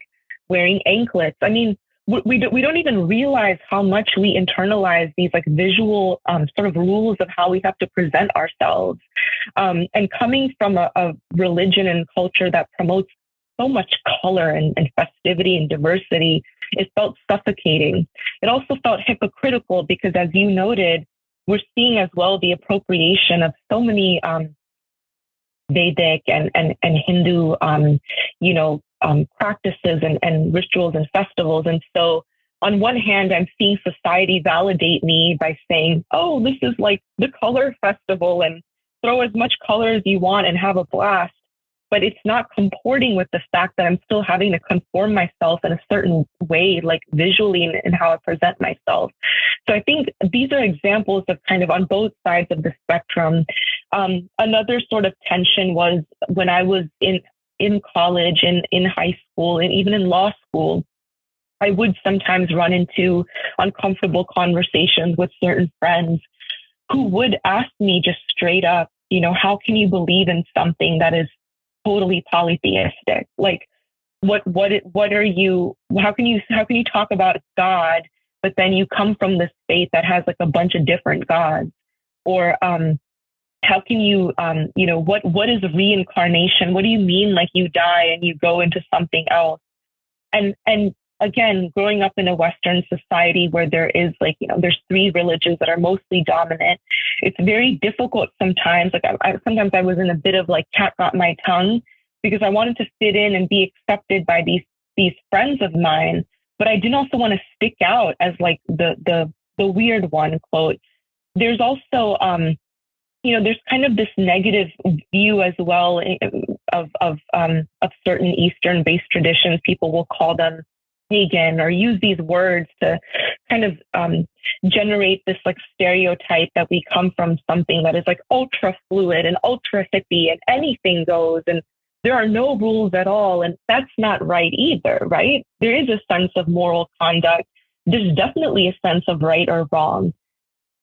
wearing anklets? I mean, we don't even realize how much we internalize these like visual sort of rules of how we have to present ourselves. And coming from a religion and culture that promotes so much color and festivity and diversity, it felt suffocating. It also felt hypocritical because, as you noted, we're seeing as well the appropriation of so many Vedic and Hindu, practices and rituals and festivals. And so on one hand, I'm seeing society validate me by saying, oh, this is like the color festival and throw as much color as you want and have a blast. But it's not comporting with the fact that I'm still having to conform myself in a certain way, like visually in how I present myself. So I think these are examples of kind of on both sides of the spectrum. Another sort of tension was when I was in in college, in high school, and even in law school, I would sometimes run into uncomfortable conversations with certain friends who would ask me just straight up, how can you believe in something that is totally polytheistic? Like, what are you, how can you talk about God, but then you come from this faith that has like a bunch of different gods? Or, how can you, what is reincarnation? What do you mean? Like you die and you go into something else? And again, growing up in a Western society where there is there's three religions that are mostly dominant, it's very difficult sometimes. Like sometimes I was in a bit of like cat got my tongue because I wanted to fit in and be accepted by these friends of mine, but I didn't also want to stick out as like the weird one, quote. There's also, there's kind of this negative view as well of certain Eastern-based traditions. People will call them pagan or use these words to kind of generate this like stereotype that we come from something that is like ultra fluid and ultra hippie and anything goes and there are no rules at all. And that's not right either, right? There is a sense of moral conduct. There's definitely a sense of right or wrong.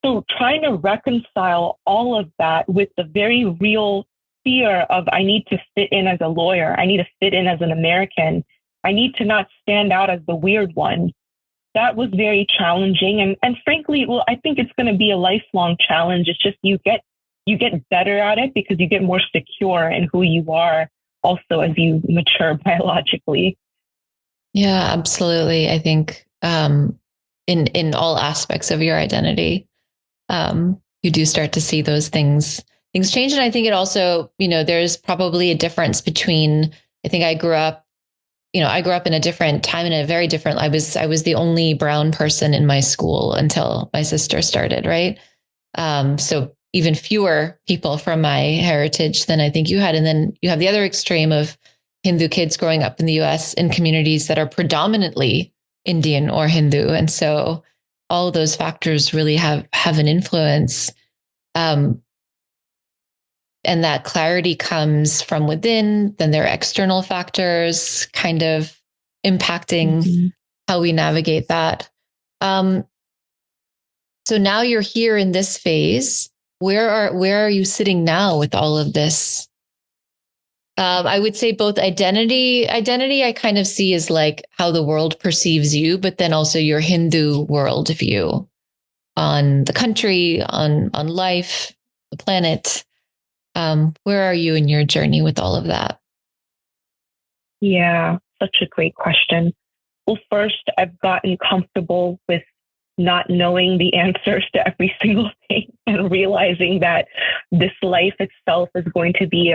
So trying to reconcile all of that with the very real fear of I need to fit in as a lawyer. I need to fit in as an American. I need to not stand out as the weird one. That was very challenging. And frankly, well, I think it's going to be a lifelong challenge. It's just you get better at it because you get more secure in who you are also as you mature biologically. Yeah, absolutely. I think in all aspects of your identity, you do start to see those things change. And I think it also, there's probably a difference between, I think I grew up in a different time in a very different, I was the only brown person in my school until my sister started. Right. So even fewer people from my heritage than I think you had. And then you have the other extreme of Hindu kids growing up in the US in communities that are predominantly Indian or Hindu. And so all of those factors really have an influence. And that clarity comes from within, then there are external factors kind of impacting how we navigate that. So now you're here in this phase. Where are you sitting now with all of this? I would say both identity I kind of see as like how the world perceives you, but then also your Hindu worldview on the country, on life, the planet. Where are you in your journey with all of that? Yeah, such a great question. Well, first, I've gotten comfortable with not knowing the answers to every single thing and realizing that this life itself is going to be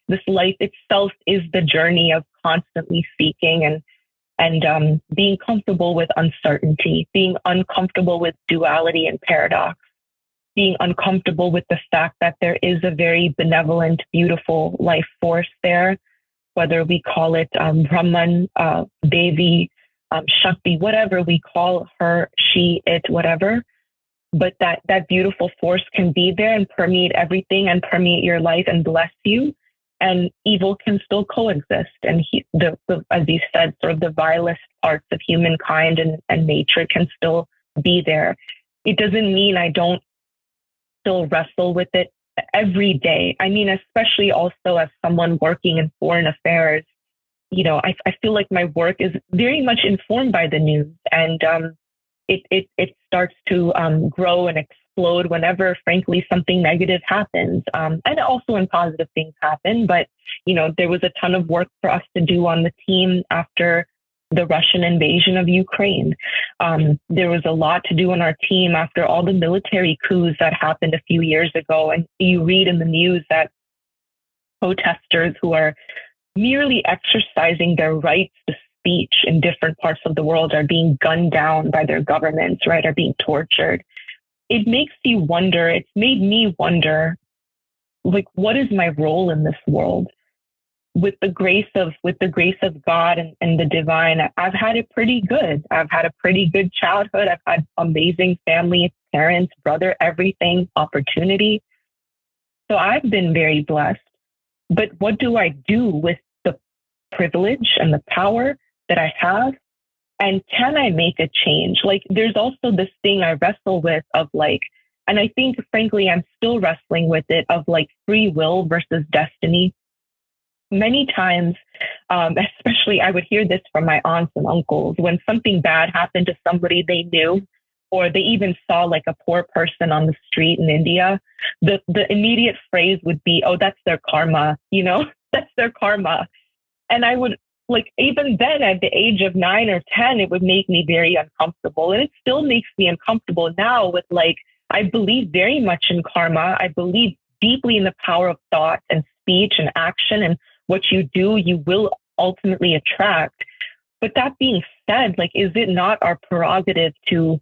this life itself is the journey of constantly seeking and being comfortable with uncertainty, being uncomfortable with duality and paradox, being uncomfortable with the fact that there is a very benevolent, beautiful life force there, whether we call it Brahman, Devi, Shakti, whatever we call her, she, it, whatever. But that beautiful force can be there and permeate everything and permeate your life and bless you. And evil can still coexist. And as you said, sort of the vilest parts of humankind and nature can still be there. It doesn't mean I don't still wrestle with it every day. I mean, especially also as someone working in foreign affairs, I feel like my work is very much informed by the news, and it starts to grow and explode whenever, frankly, something negative happens, and also when positive things happen. But there was a ton of work for us to do on the team after the Russian invasion of Ukraine. There was a lot to do on our team after all the military coups that happened a few years ago, and you read in the news that protesters who are merely exercising their rights to speech in different parts of the world are being gunned down by their governments, right? Are being tortured. It makes you wonder. It's made me wonder, like, what is my role in this world? With the grace of God and the divine, I've had it pretty good. I've had a pretty good childhood. I've had amazing family, parents, brother, everything, opportunity. So I've been very blessed. But what do I do with the privilege and the power that I have? And can I make a change? Like, there's also this thing I wrestle with of like, and I think, frankly, I'm still wrestling with it of like free will versus destiny. Many times, especially I would hear this from my aunts and uncles when something bad happened to somebody they knew, or they even saw like a poor person on the street in India, the immediate phrase would be, oh, that's their karma, you know, that's their karma. And I would like, even then at the age of 9 or 10, it would make me very uncomfortable. And it still makes me uncomfortable now with like, I believe very much in karma. I believe deeply in the power of thought and speech and action, and what you do, you will ultimately attract. But that being said, like, is it not our prerogative to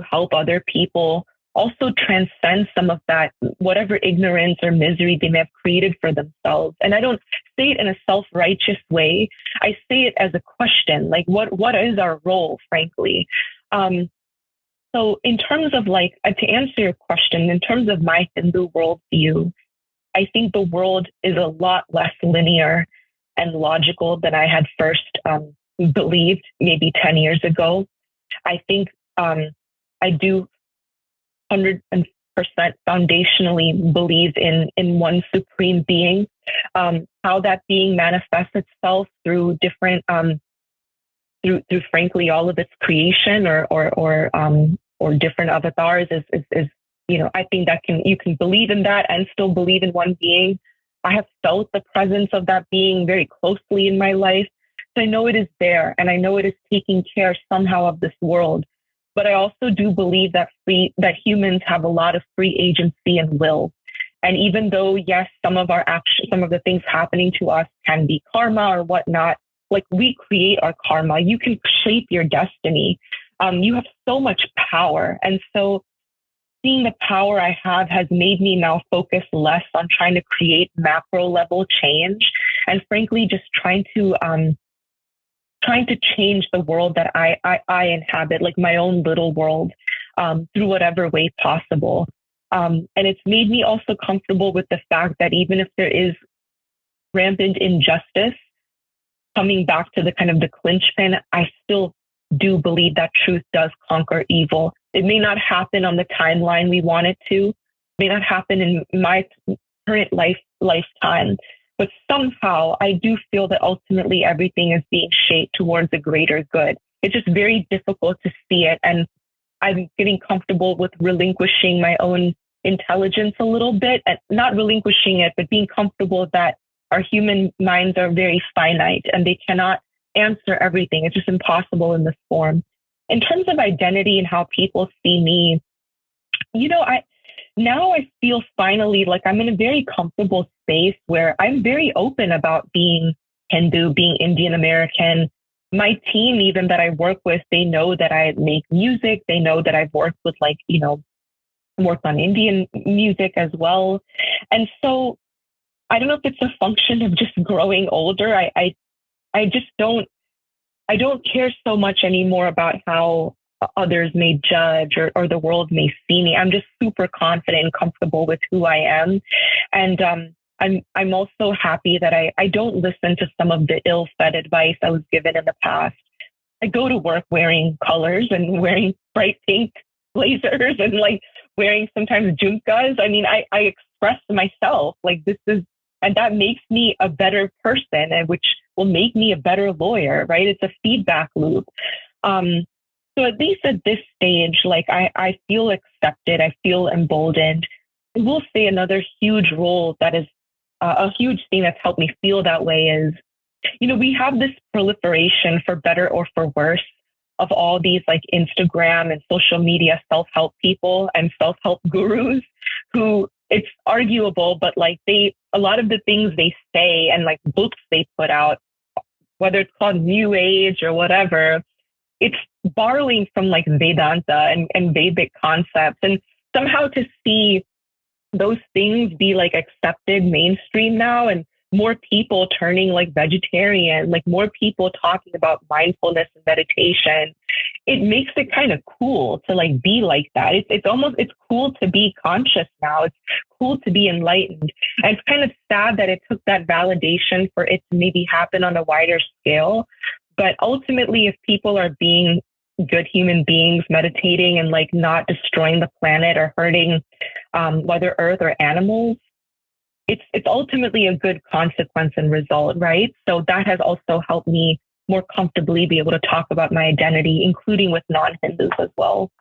help other people also transcend some of that, whatever ignorance or misery they may have created for themselves? And I don't say it in a self-righteous way. I say it as a question, like, what is our role, frankly? So in terms of like, to answer your question, in terms of my Hindu worldview, I think the world is a lot less linear and logical than I had first believed maybe 10 years ago. I think I do 100% foundationally believe in one supreme being. How that being manifests itself through different, through frankly all of its creation or different avatars is, you know, I think that you can believe in that and still believe in one being. I have felt the presence of that being very closely in my life. So I know it is there, and I know it is taking care somehow of this world. But I also do believe that humans have a lot of free agency and will. And even though, yes, some of the things happening to us can be karma or whatnot, like, we create our karma. You can shape your destiny. You have so much power. And so seeing the power I have has made me now focus less on trying to create macro level change, and frankly, just trying to change the world that I inhabit, like my own little world, through whatever way possible. And it's made me also comfortable with the fact that even if there is rampant injustice, coming back to the kind of the clinch pin, I still do believe that truth does conquer evil. It may not happen on the timeline we want it to, it may not happen in my current lifetime, but somehow I do feel that ultimately everything is being shaped towards a greater good. It's just very difficult to see it. And I'm getting comfortable with relinquishing my own intelligence a little bit, and not relinquishing it, but being comfortable that our human minds are very finite and they cannot answer everything. It's just impossible in this form. In terms of identity and how people see me, you know, I feel finally like I'm in a very comfortable space where I'm very open about being Hindu, being Indian American. My team, even that I work with, they know that I make music. They know that I've worked with, like, you know, worked on Indian music as well. And so I don't know if it's a function of just growing older. I just don't care so much anymore about how others may judge or the world may see me. I'm just super confident and comfortable with who I am. And I'm also happy that I don't listen to some of the ill-fed advice I was given in the past. I go to work wearing colors and wearing bright pink blazers and like wearing sometimes jhumkas. I mean, I express myself like this is, and that makes me a better person, and which will make me a better lawyer, right? It's a feedback loop. So at least at this stage, like I feel accepted, I feel emboldened. I will say another huge role that is a huge thing that's helped me feel that way is, you know, we have this proliferation, for better or for worse, of all these like Instagram and social media self-help people and self-help gurus who, it's arguable, but like a lot of the things they say and like books they put out, whether it's called New Age or whatever, it's borrowing from like Vedanta and Vedic concepts. And somehow to see those things be like accepted mainstream now, and more people turning like vegetarian, like more people talking about mindfulness and meditation, it makes it kind of cool to like be like that. It's cool to be conscious now. It's cool to be enlightened. And it's kind of sad that it took that validation for it to maybe happen on a wider scale. But ultimately, if people are being good human beings, meditating and like not destroying the planet or hurting Mother Earth or animals, it's ultimately a good consequence and result, right? So that has also helped me more comfortably be able to talk about my identity, including with non-Hindus as well.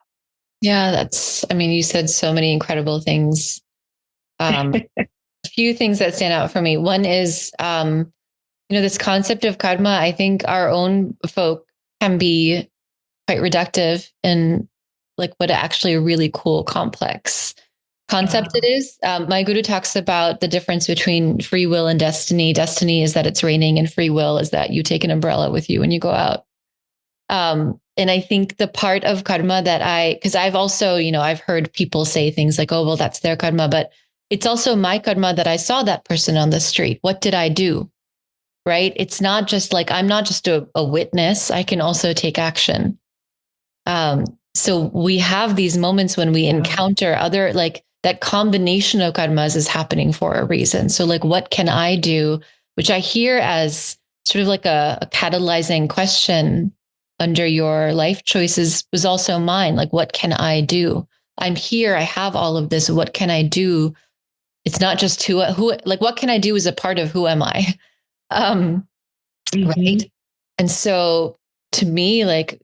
Yeah, you said so many incredible things. A few things that stand out for me. One is, this concept of karma. I think our own folk can be quite reductive in like what actually a really cool, complex concept it is. My guru talks about the difference between free will and destiny. Destiny is that it's raining, and free will is that you take an umbrella with you when you go out. And I think the part of karma that because I've also, I've heard people say things like, oh, well, that's their karma, but it's also my karma that I saw that person on the street. What did I do? Right? It's not just like, I'm not just a witness. I can also take action. So we have these moments when we encounter other, like that combination of karmas is happening for a reason. So like, what can I do? Which I hear as sort of like a catalyzing question under your life choices was also mine. Like, what can I do? I'm here. I have all of this. What can I do? It's not just who, like, what can I do is a part of who am I? Right. And so to me, like,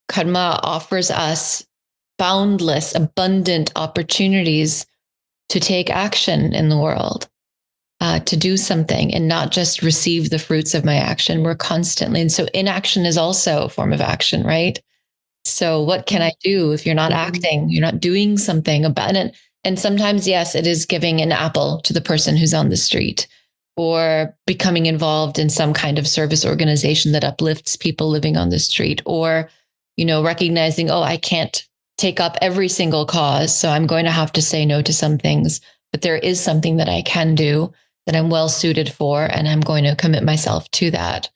karma offers us boundless, abundant opportunities to take action in the world, to do something and not just receive the fruits of my action. We're constantly, and so inaction is also a form of action, right? So what can I do if you're not acting, you're not doing something about it? And sometimes, yes, it is giving an apple to the person who's on the street, or becoming involved in some kind of service organization that uplifts people living on the street, or, recognizing, oh, I can't take up every single cause, so I'm going to have to say no to some things, but there is something that I can do that I'm well suited for, and I'm going to commit myself to that.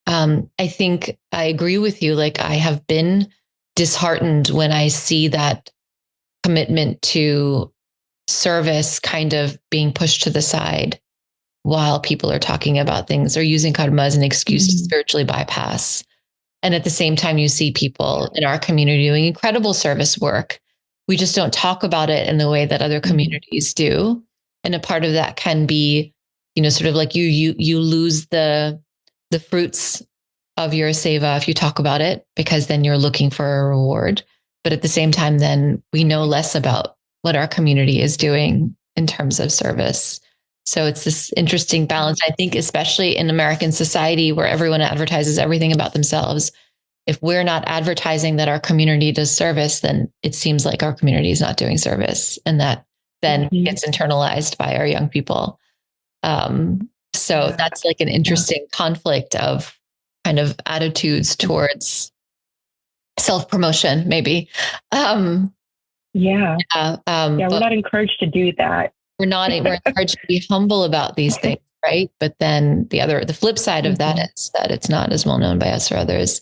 I think I agree with you. Like, I have been disheartened when I see that commitment to service kind of being pushed to the side while people are talking about things or using karma as an excuse to spiritually bypass. And at the same time, you see people in our community doing incredible service work. We just don't talk about it in the way that other communities do. And a part of that can be, sort of like you lose the fruits of your seva if you talk about it, because then you're looking for a reward. But at the same time, then we know less about what our community is doing in terms of service. So it's this interesting balance, I think, especially in American society where everyone advertises everything about themselves. If we're not advertising that our community does service, then it seems like our community is not doing service. And that then gets internalized by our young people. So that's like an interesting conflict of kind of attitudes towards self-promotion, maybe. We're not encouraged to do that. We're encouraged to be humble about these things, right? But then the flip side of that is that it's not as well known by us or others.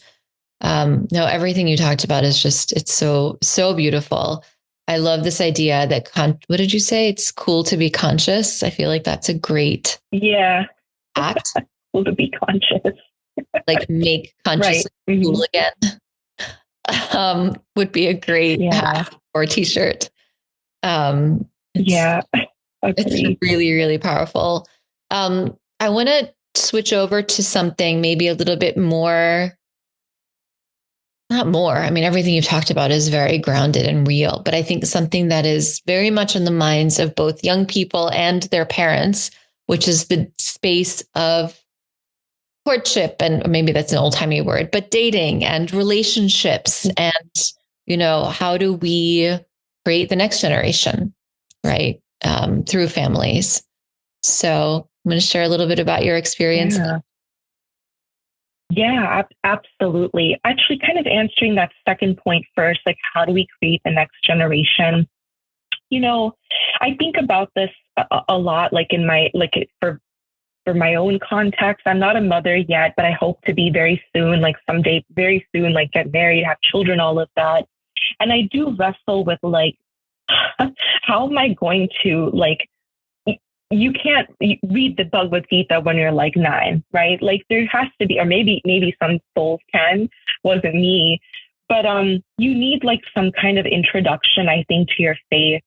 No, everything you talked about is just, it's so, so beautiful. I love this idea that, what did you say? It's cool to be conscious. I feel like that's a great act. Cool to be conscious. Like, make consciousness cool again. Would be a great hat or t-shirt. It's really, really powerful. I want to switch over to something maybe a little bit more, not more. I mean, everything you've talked about is very grounded and real, but I think something that is very much in the minds of both young people and their parents, which is the space of courtship, and maybe that's an old-timey word, but dating and relationships, and, how do we create the next generation, right? Through families. So I'm going to share a little bit about your experience. Yeah, absolutely. Actually, kind of answering that second point first, like, how do we create the next generation? I think about this a lot, like for for my own context, I'm not a mother yet, but I hope to be very soon, like someday, very soon, like get married, have children, all of that. And I do wrestle with like, how am I going to like, you can't read the Bhagavad Gita when you're like 9, right? Like there has to be, or maybe some souls can, wasn't me, but you need like some kind of introduction, I think, to your faith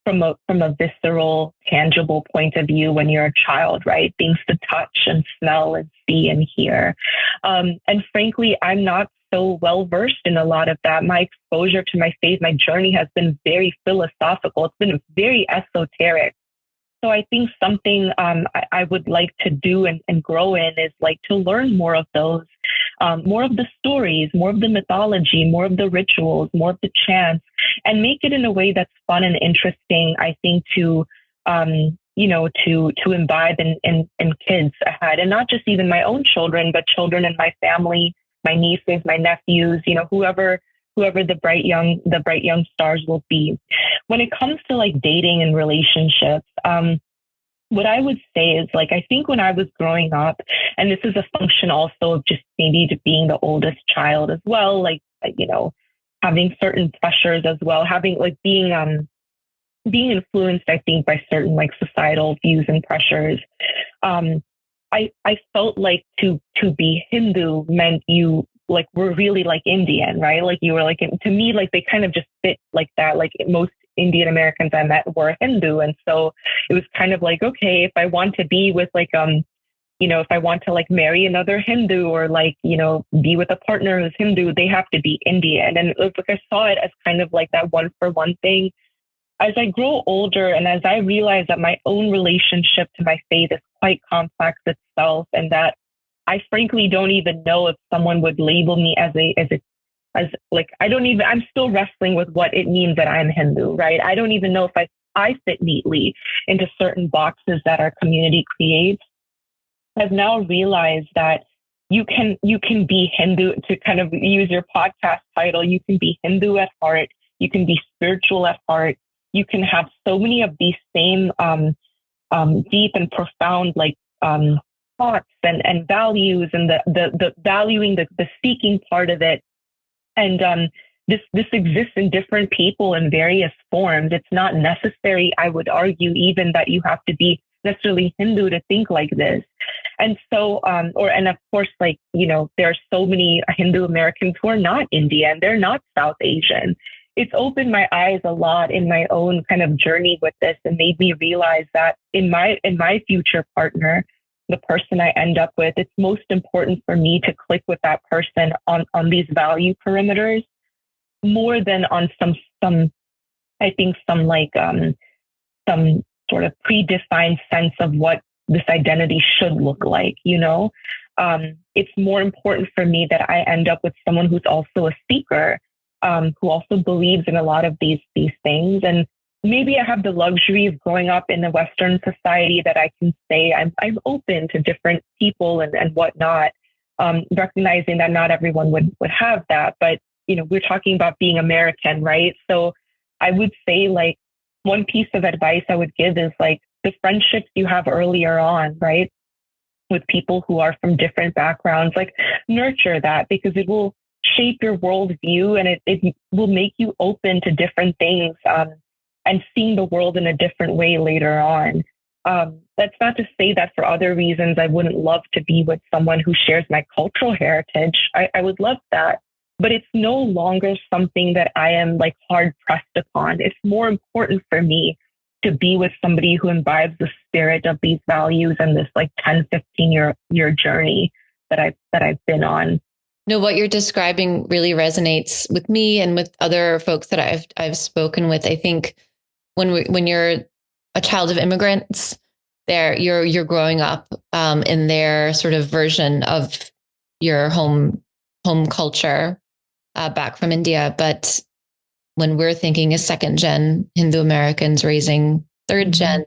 from a visceral, tangible point of view when you're a child, right? Things to touch and smell and see and hear. And frankly, I'm not so well versed in a lot of that. My exposure to my faith, my journey has been very philosophical. It's been very esoteric. So I think something I would like to do and grow in is like to learn more of those, more of the stories, more of the mythology, more of the rituals, more of the chants, and make it in a way that's fun and interesting, I think, to imbibe in kids ahead. And not just even my own children, but children in my family, my nieces, my nephews, whoever the bright young stars will be. When it comes to like dating and relationships, what I would say is like, I think when I was growing up, and this is a function also of just maybe to being the oldest child as well, like, having certain pressures as well, having like being influenced, I think, by certain like societal views and pressures. I felt like to be Hindu meant you like were really like Indian, right? Like you were like, to me, like they kind of just fit like that. Like most Indian Americans I met were Hindu. And so it was kind of like, okay, if I want to be with like, if I want to like marry another Hindu or like, be with a partner who's Hindu, they have to be Indian. And it was like, I saw it as kind of like that one for one thing. As I grow older and as I realize that my own relationship to my faith is quite complex itself, and that I frankly don't even know if someone would label me as like, I'm still wrestling with what it means that I'm Hindu, right? I don't even know if I fit neatly into certain boxes that our community creates. I've now realized that you can be Hindu, to kind of use your podcast title. You can be Hindu at heart. You can be spiritual at heart. You can have so many of these same deep and profound like thoughts and values, and the valuing the seeking part of it. And this exists in different people in various forms. It's not necessary, I would argue, even that you have to be necessarily Hindu to think like this. And so, and of course, like, there are so many Hindu Americans who are not Indian, they're not South Asian. It's opened my eyes a lot in my own kind of journey with this, and made me realize that in my future partner, the person I end up with, it's most important for me to click with that person on these value perimeters more than on some sort of predefined sense of what this identity should look like. It's more important for me that I end up with someone who's also a seeker, who also believes in a lot of these things. And maybe I have the luxury of growing up in a Western society that I can say I'm open to different people and whatnot, recognizing that not everyone would have that. But, we're talking about being American, right? So I would say like one piece of advice I would give is like the friendships you have earlier on, right? With people who are from different backgrounds, like nurture that, because it will shape your worldview, and it will make you open to different things, and seeing the world in a different way later on. That's not to say that for other reasons I wouldn't love to be with someone who shares my cultural heritage. I would love that, but it's no longer something that I am like hard pressed upon. It's more important for me to be with somebody who imbibes the spirit of these values and this like 10, 15 year journey that I've been on. No, what you're describing really resonates with me and with other folks that I've spoken with. I think when you're a child of immigrants, you're growing up in their sort of version of your home culture back from India. But when we're thinking as second gen Hindu Americans raising third gen,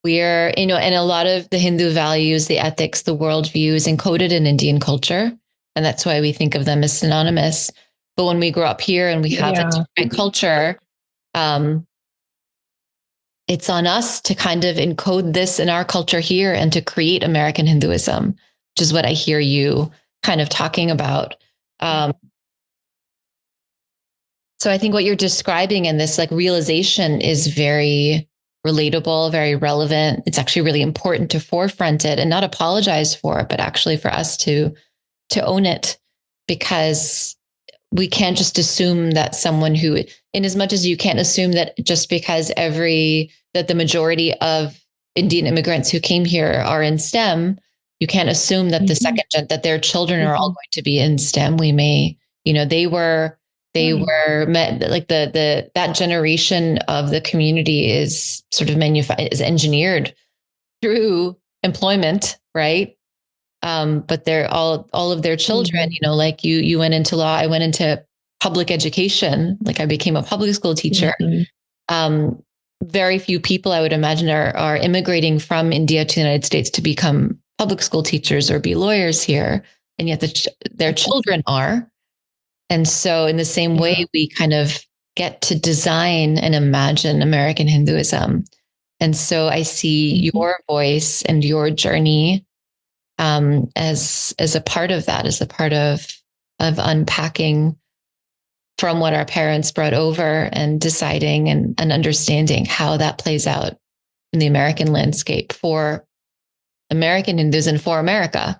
we're, and a lot of the Hindu values, the ethics, the worldview is encoded in Indian culture. And that's why we think of them as synonymous. But when we grow up here and we have a different culture, it's on us to kind of encode this in our culture here and to create American Hinduism, which is what I hear you kind of talking about. So I think what you're describing in this like realization is very relatable, very relevant. It's actually really important to forefront it and not apologize for it, but actually for us to own it, because we can't just assume that someone who, in as much as you can't assume that just because that the majority of Indian immigrants who came here are in STEM, you can't assume that the second that their children are all going to be in STEM. We may, they were met, like that generation of the community is sort of is engineered through employment, right? But they're all of their children, like you went into law, I went into public education, like I became a public school teacher. Very few people, I would imagine, are immigrating from India to the United States to become public school teachers or be lawyers here. And yet their children are. And so in the same way, we kind of get to design and imagine American Hinduism. And so I see your voice and your journey as a part of that, as a part of unpacking from what our parents brought over and deciding and understanding how that plays out in the American landscape for American Hindus and for America.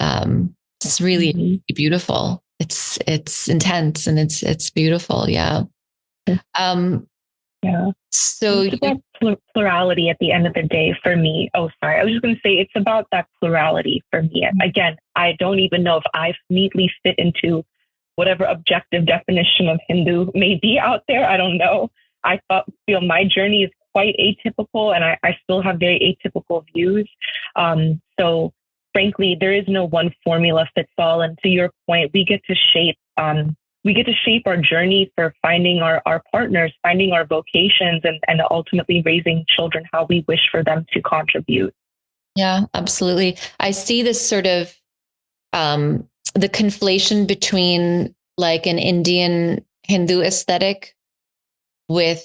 It's really beautiful. It's intense and it's beautiful. Yeah. So it's about plurality at the end of the day for me. Oh, sorry. I was just going to say it's about that plurality for me. Again, I don't even know if I neatly fit into whatever objective definition of Hindu may be out there. I don't know. I feel my journey is quite atypical, and I still have very atypical views. So frankly, there is no one formula fits all. And to your point, we get to shape our journey for finding our partners, finding our vocations, and ultimately raising children how we wish for them to contribute. Yeah, absolutely. I see this sort of the conflation between like an Indian Hindu aesthetic with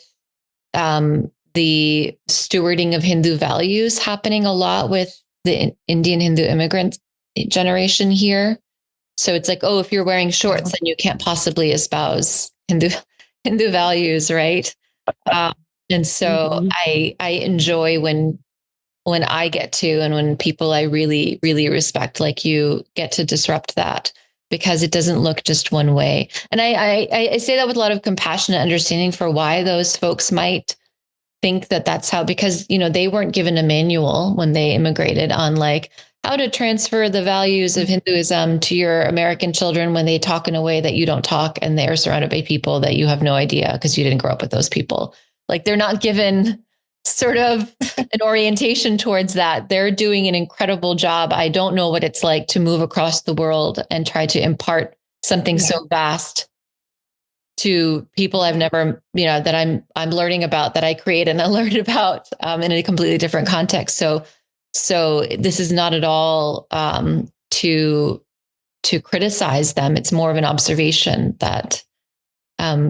the stewarding of Hindu values happening a lot with the Indian Hindu immigrant generation here. So it's like, oh, if you're wearing shorts, then you can't possibly espouse Hindu values, right? And so I enjoy when I get to, and when people I really, really respect, like you, get to disrupt that, because it doesn't look just one way. And I say that with a lot of compassion and understanding for why those folks might think that that's how, because, they weren't given a manual when they immigrated on like how to transfer the values of Hinduism to your American children when they talk in a way that you don't talk, and they're surrounded by people that you have no idea because you didn't grow up with those people. Like they're not given sort of an orientation towards that. They're doing an incredible job. I don't know what it's like to move across the world and try to impart something so vast to people I've never, that I'm learning about, that I create and I learned about in a completely different context. So this is not at all to criticize them. It's more of an observation that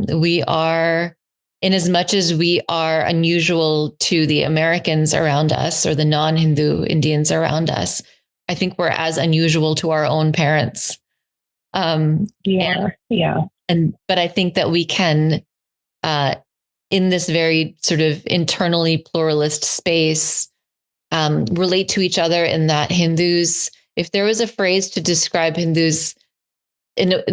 we are, in as much as we are unusual to the Americans around us or the non-Hindu Indians around us, I think we're as unusual to our own parents. But I think that we can, in this very sort of internally pluralist space, relate to each other in that Hindus, if there was a phrase to describe Hindus and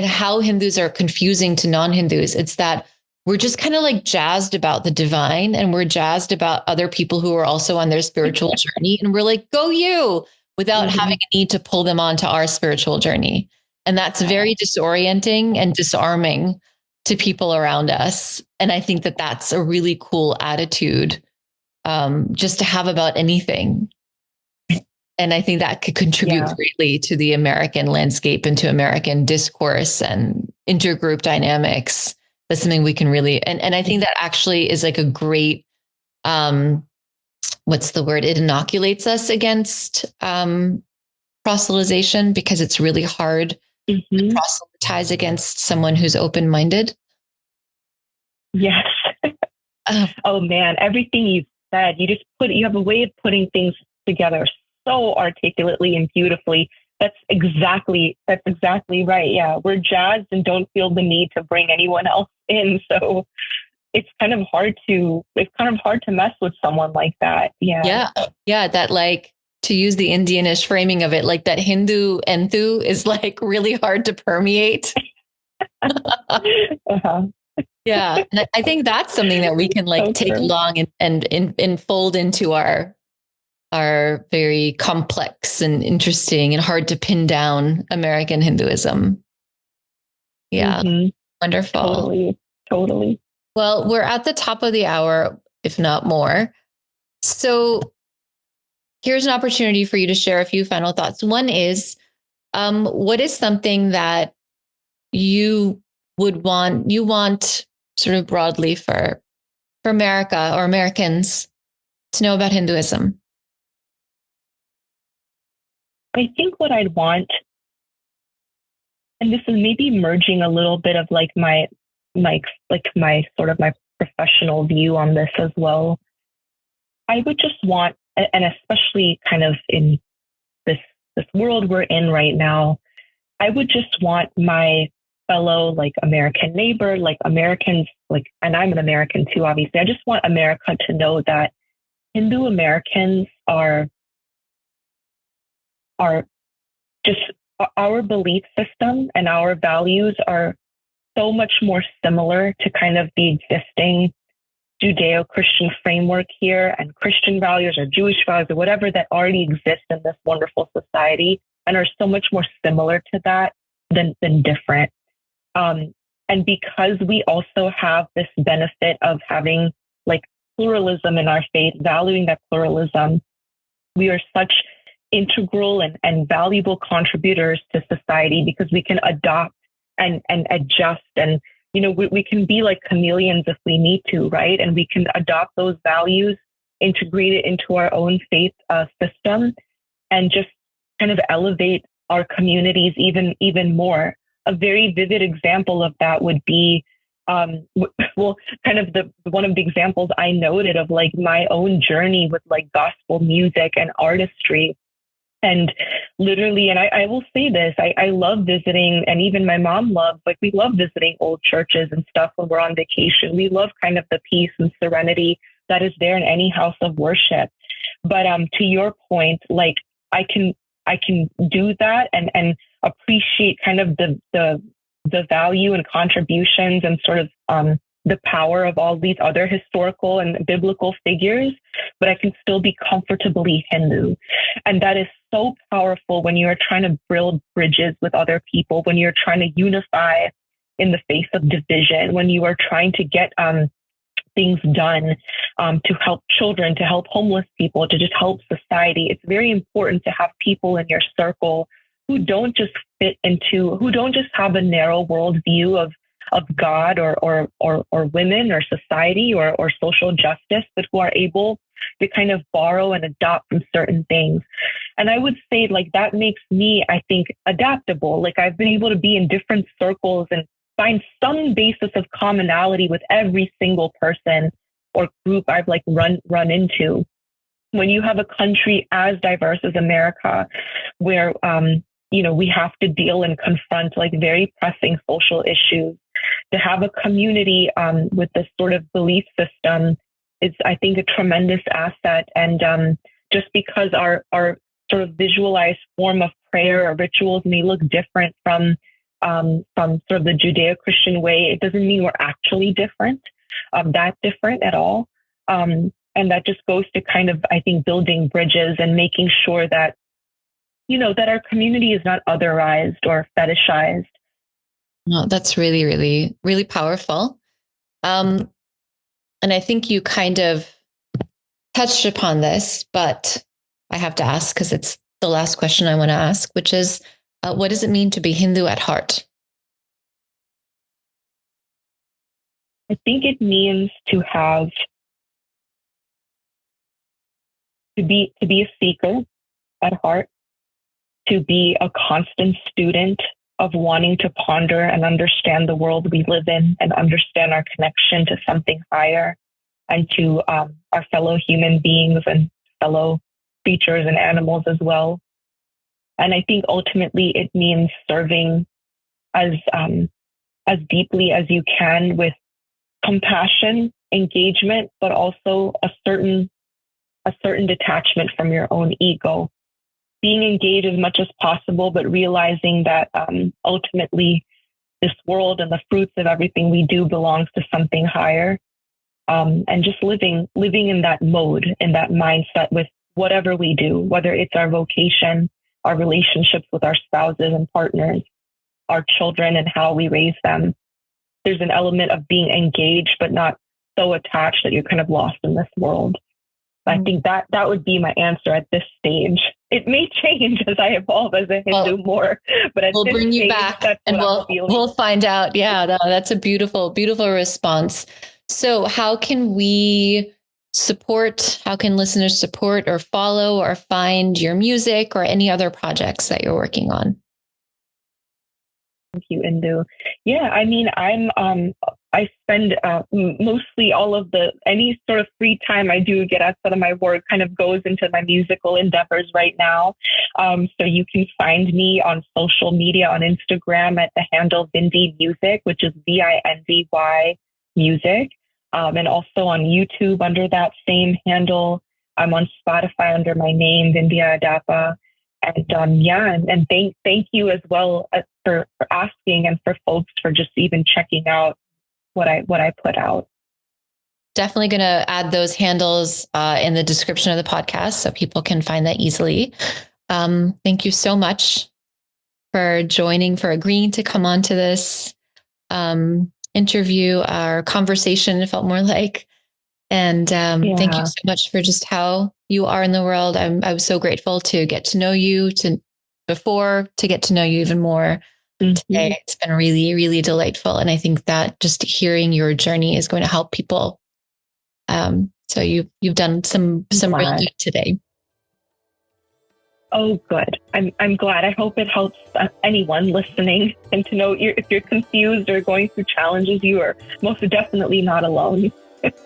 how Hindus are confusing to non-Hindus, it's that we're just kind of like jazzed about the divine, and we're jazzed about other people who are also on their spiritual journey. And we're like, go you, without having a need to pull them onto our spiritual journey. And that's very disorienting and disarming to people around us. And I think that that's a really cool attitude just to have about anything. And I think that could contribute greatly to the American landscape and to American discourse and intergroup dynamics. That's something we can really, and I think that actually is like a great, what's the word? It inoculates us against proselytization, because it's really hard to proselytize against someone who's open-minded. Yes. Oh man, everything you said, you have a way of putting things together so articulately and beautifully. That's exactly right. Yeah. We're jazzed and don't feel the need to bring anyone else in. So it's kind of hard to mess with someone like that. Yeah. Yeah. Yeah. That like to use the Indianish framing of it, like that Hindu enthu is like really hard to permeate. Uh-huh. Yeah. And I think that's something that we can like So take true. along and fold into our very complex and interesting and hard to pin down American Hinduism. Yeah. Mm-hmm. Wonderful. Totally. Totally. Well, we're at the top of the hour, if not more. So here's an opportunity for you to share a few final thoughts. One is, what is something that you you want sort of broadly for America or Americans to know about Hinduism? I think what I'd want, and this is maybe merging a little bit of like my sort of my professional view on this as well. I would just want, and especially kind of in this this world we're in right now, I would just want my fellow like American neighbor, like Americans, like, and I'm an American too, obviously. I just want America to know that Hindu Americans are just our belief system and our values are so much more similar to kind of the existing Judeo-Christian framework here and Christian values or Jewish values or whatever that already exist in this wonderful society and are so much more similar to that than different. And because we also have this benefit of having like pluralism in our faith, valuing that pluralism, we are such integral and valuable contributors to society because we can adopt and adjust and we can be like chameleons if we need to, right? And we can adopt those values, integrate it into our own faith system, and just kind of elevate our communities even more. A very vivid example of that would be, kind of the one of the examples I noted of like my own journey with like gospel music and artistry. And literally, and I will say this, I love visiting, and even my mom loves, like, we love visiting old churches and stuff when we're on vacation. We love kind of the peace and serenity that is there in any house of worship. But to your point, like, I can do that and appreciate kind of the value and contributions and sort of the power of all these other historical and biblical figures, but I can still be comfortably Hindu. And that is so powerful when you're trying to build bridges with other people, when you're trying to unify in the face of division, when you are trying to get things done to help children, to help homeless people, to just help society. It's very important to have people in your circle who don't just who don't just have a narrow world view of God or women or society or social justice, but who are able to kind of borrow and adopt from certain things. And I would say like that makes me, I think, adaptable. Like I've been able to be in different circles and find some basis of commonality with every single person or group I've like run into. When you have a country as diverse as America, where we have to deal and confront like very pressing social issues, to have a community with this sort of belief system is, I think, a tremendous asset. And just because our sort of visualized form of prayer or rituals may look different from sort of the Judeo-Christian way, it doesn't mean we're actually different, that different at all. And that just goes to kind of, I think, building bridges and making sure that, that our community is not otherized or fetishized. No, that's really, really, really powerful. And I think you kind of touched upon this, but I have to ask because it's the last question I want to ask, which is, what does it mean to be Hindu at heart? I think it means to be a seeker at heart, to be a constant student of wanting to ponder and understand the world we live in and understand our connection to something higher. and to our fellow human beings and fellow creatures and animals as well. And I think ultimately it means serving as deeply as you can with compassion, engagement, but also a certain detachment from your own ego. Being engaged as much as possible, but realizing that ultimately this world and the fruits of everything we do belongs to something higher. And just living in that mode, in that mindset with whatever we do, whether it's our vocation, our relationships with our spouses and partners, our children and how we raise them. There's an element of being engaged, but not so attached that you're kind of lost in this world. I think that would be my answer at this stage. It may change as I evolve as a Hindu more, but at we'll this bring you stage, back that's and what we'll find out. Yeah, no, that's a beautiful, beautiful response. So how can we support, how can listeners support or follow or find your music or any other projects that you're working on? Thank you, Indu. Yeah, I mean, I spend mostly all of any sort of free time I do get outside of my work kind of goes into my musical endeavors right now. So you can find me on social media on Instagram at the handle Vindhy Music, which is VINDY Music. And also on YouTube under that same handle. I'm on Spotify under my name, Vindhya Adapa. And thank you as well for asking, and for folks for just even checking out what I put out. Definitely going to add those handles in the description of the podcast so people can find that easily. Thank you so much for agreeing to come on to this interview. Our conversation, it felt more like. And thank you so much for just how you are in the world. I was so grateful to get to know you to get to know you even more today. It's been really, really delightful. And I think that just hearing your journey is going to help people. So you've done some really good today. Oh, good. I'm glad. I hope it helps anyone listening, and to know if you're confused or going through challenges, you are most definitely not alone.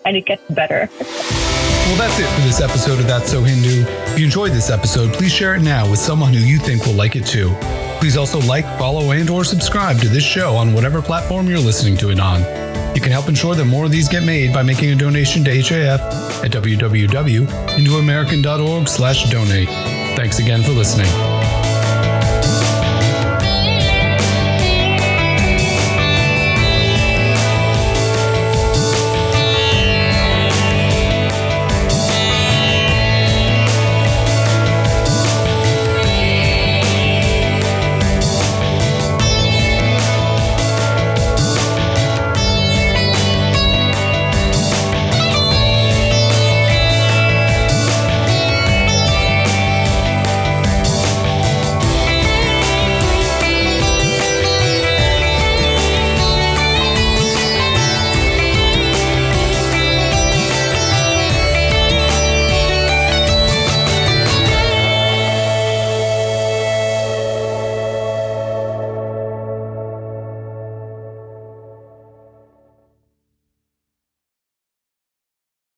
And it gets better. Well, that's it for this episode of That's So Hindu. If you enjoyed this episode, please share it now with someone who you think will like it too. Please also like, follow, and/or subscribe to this show on whatever platform you're listening to it on. You can help ensure that more of these get made by making a donation to HAF at www.hinduamerican.org/donate. Thanks again for listening.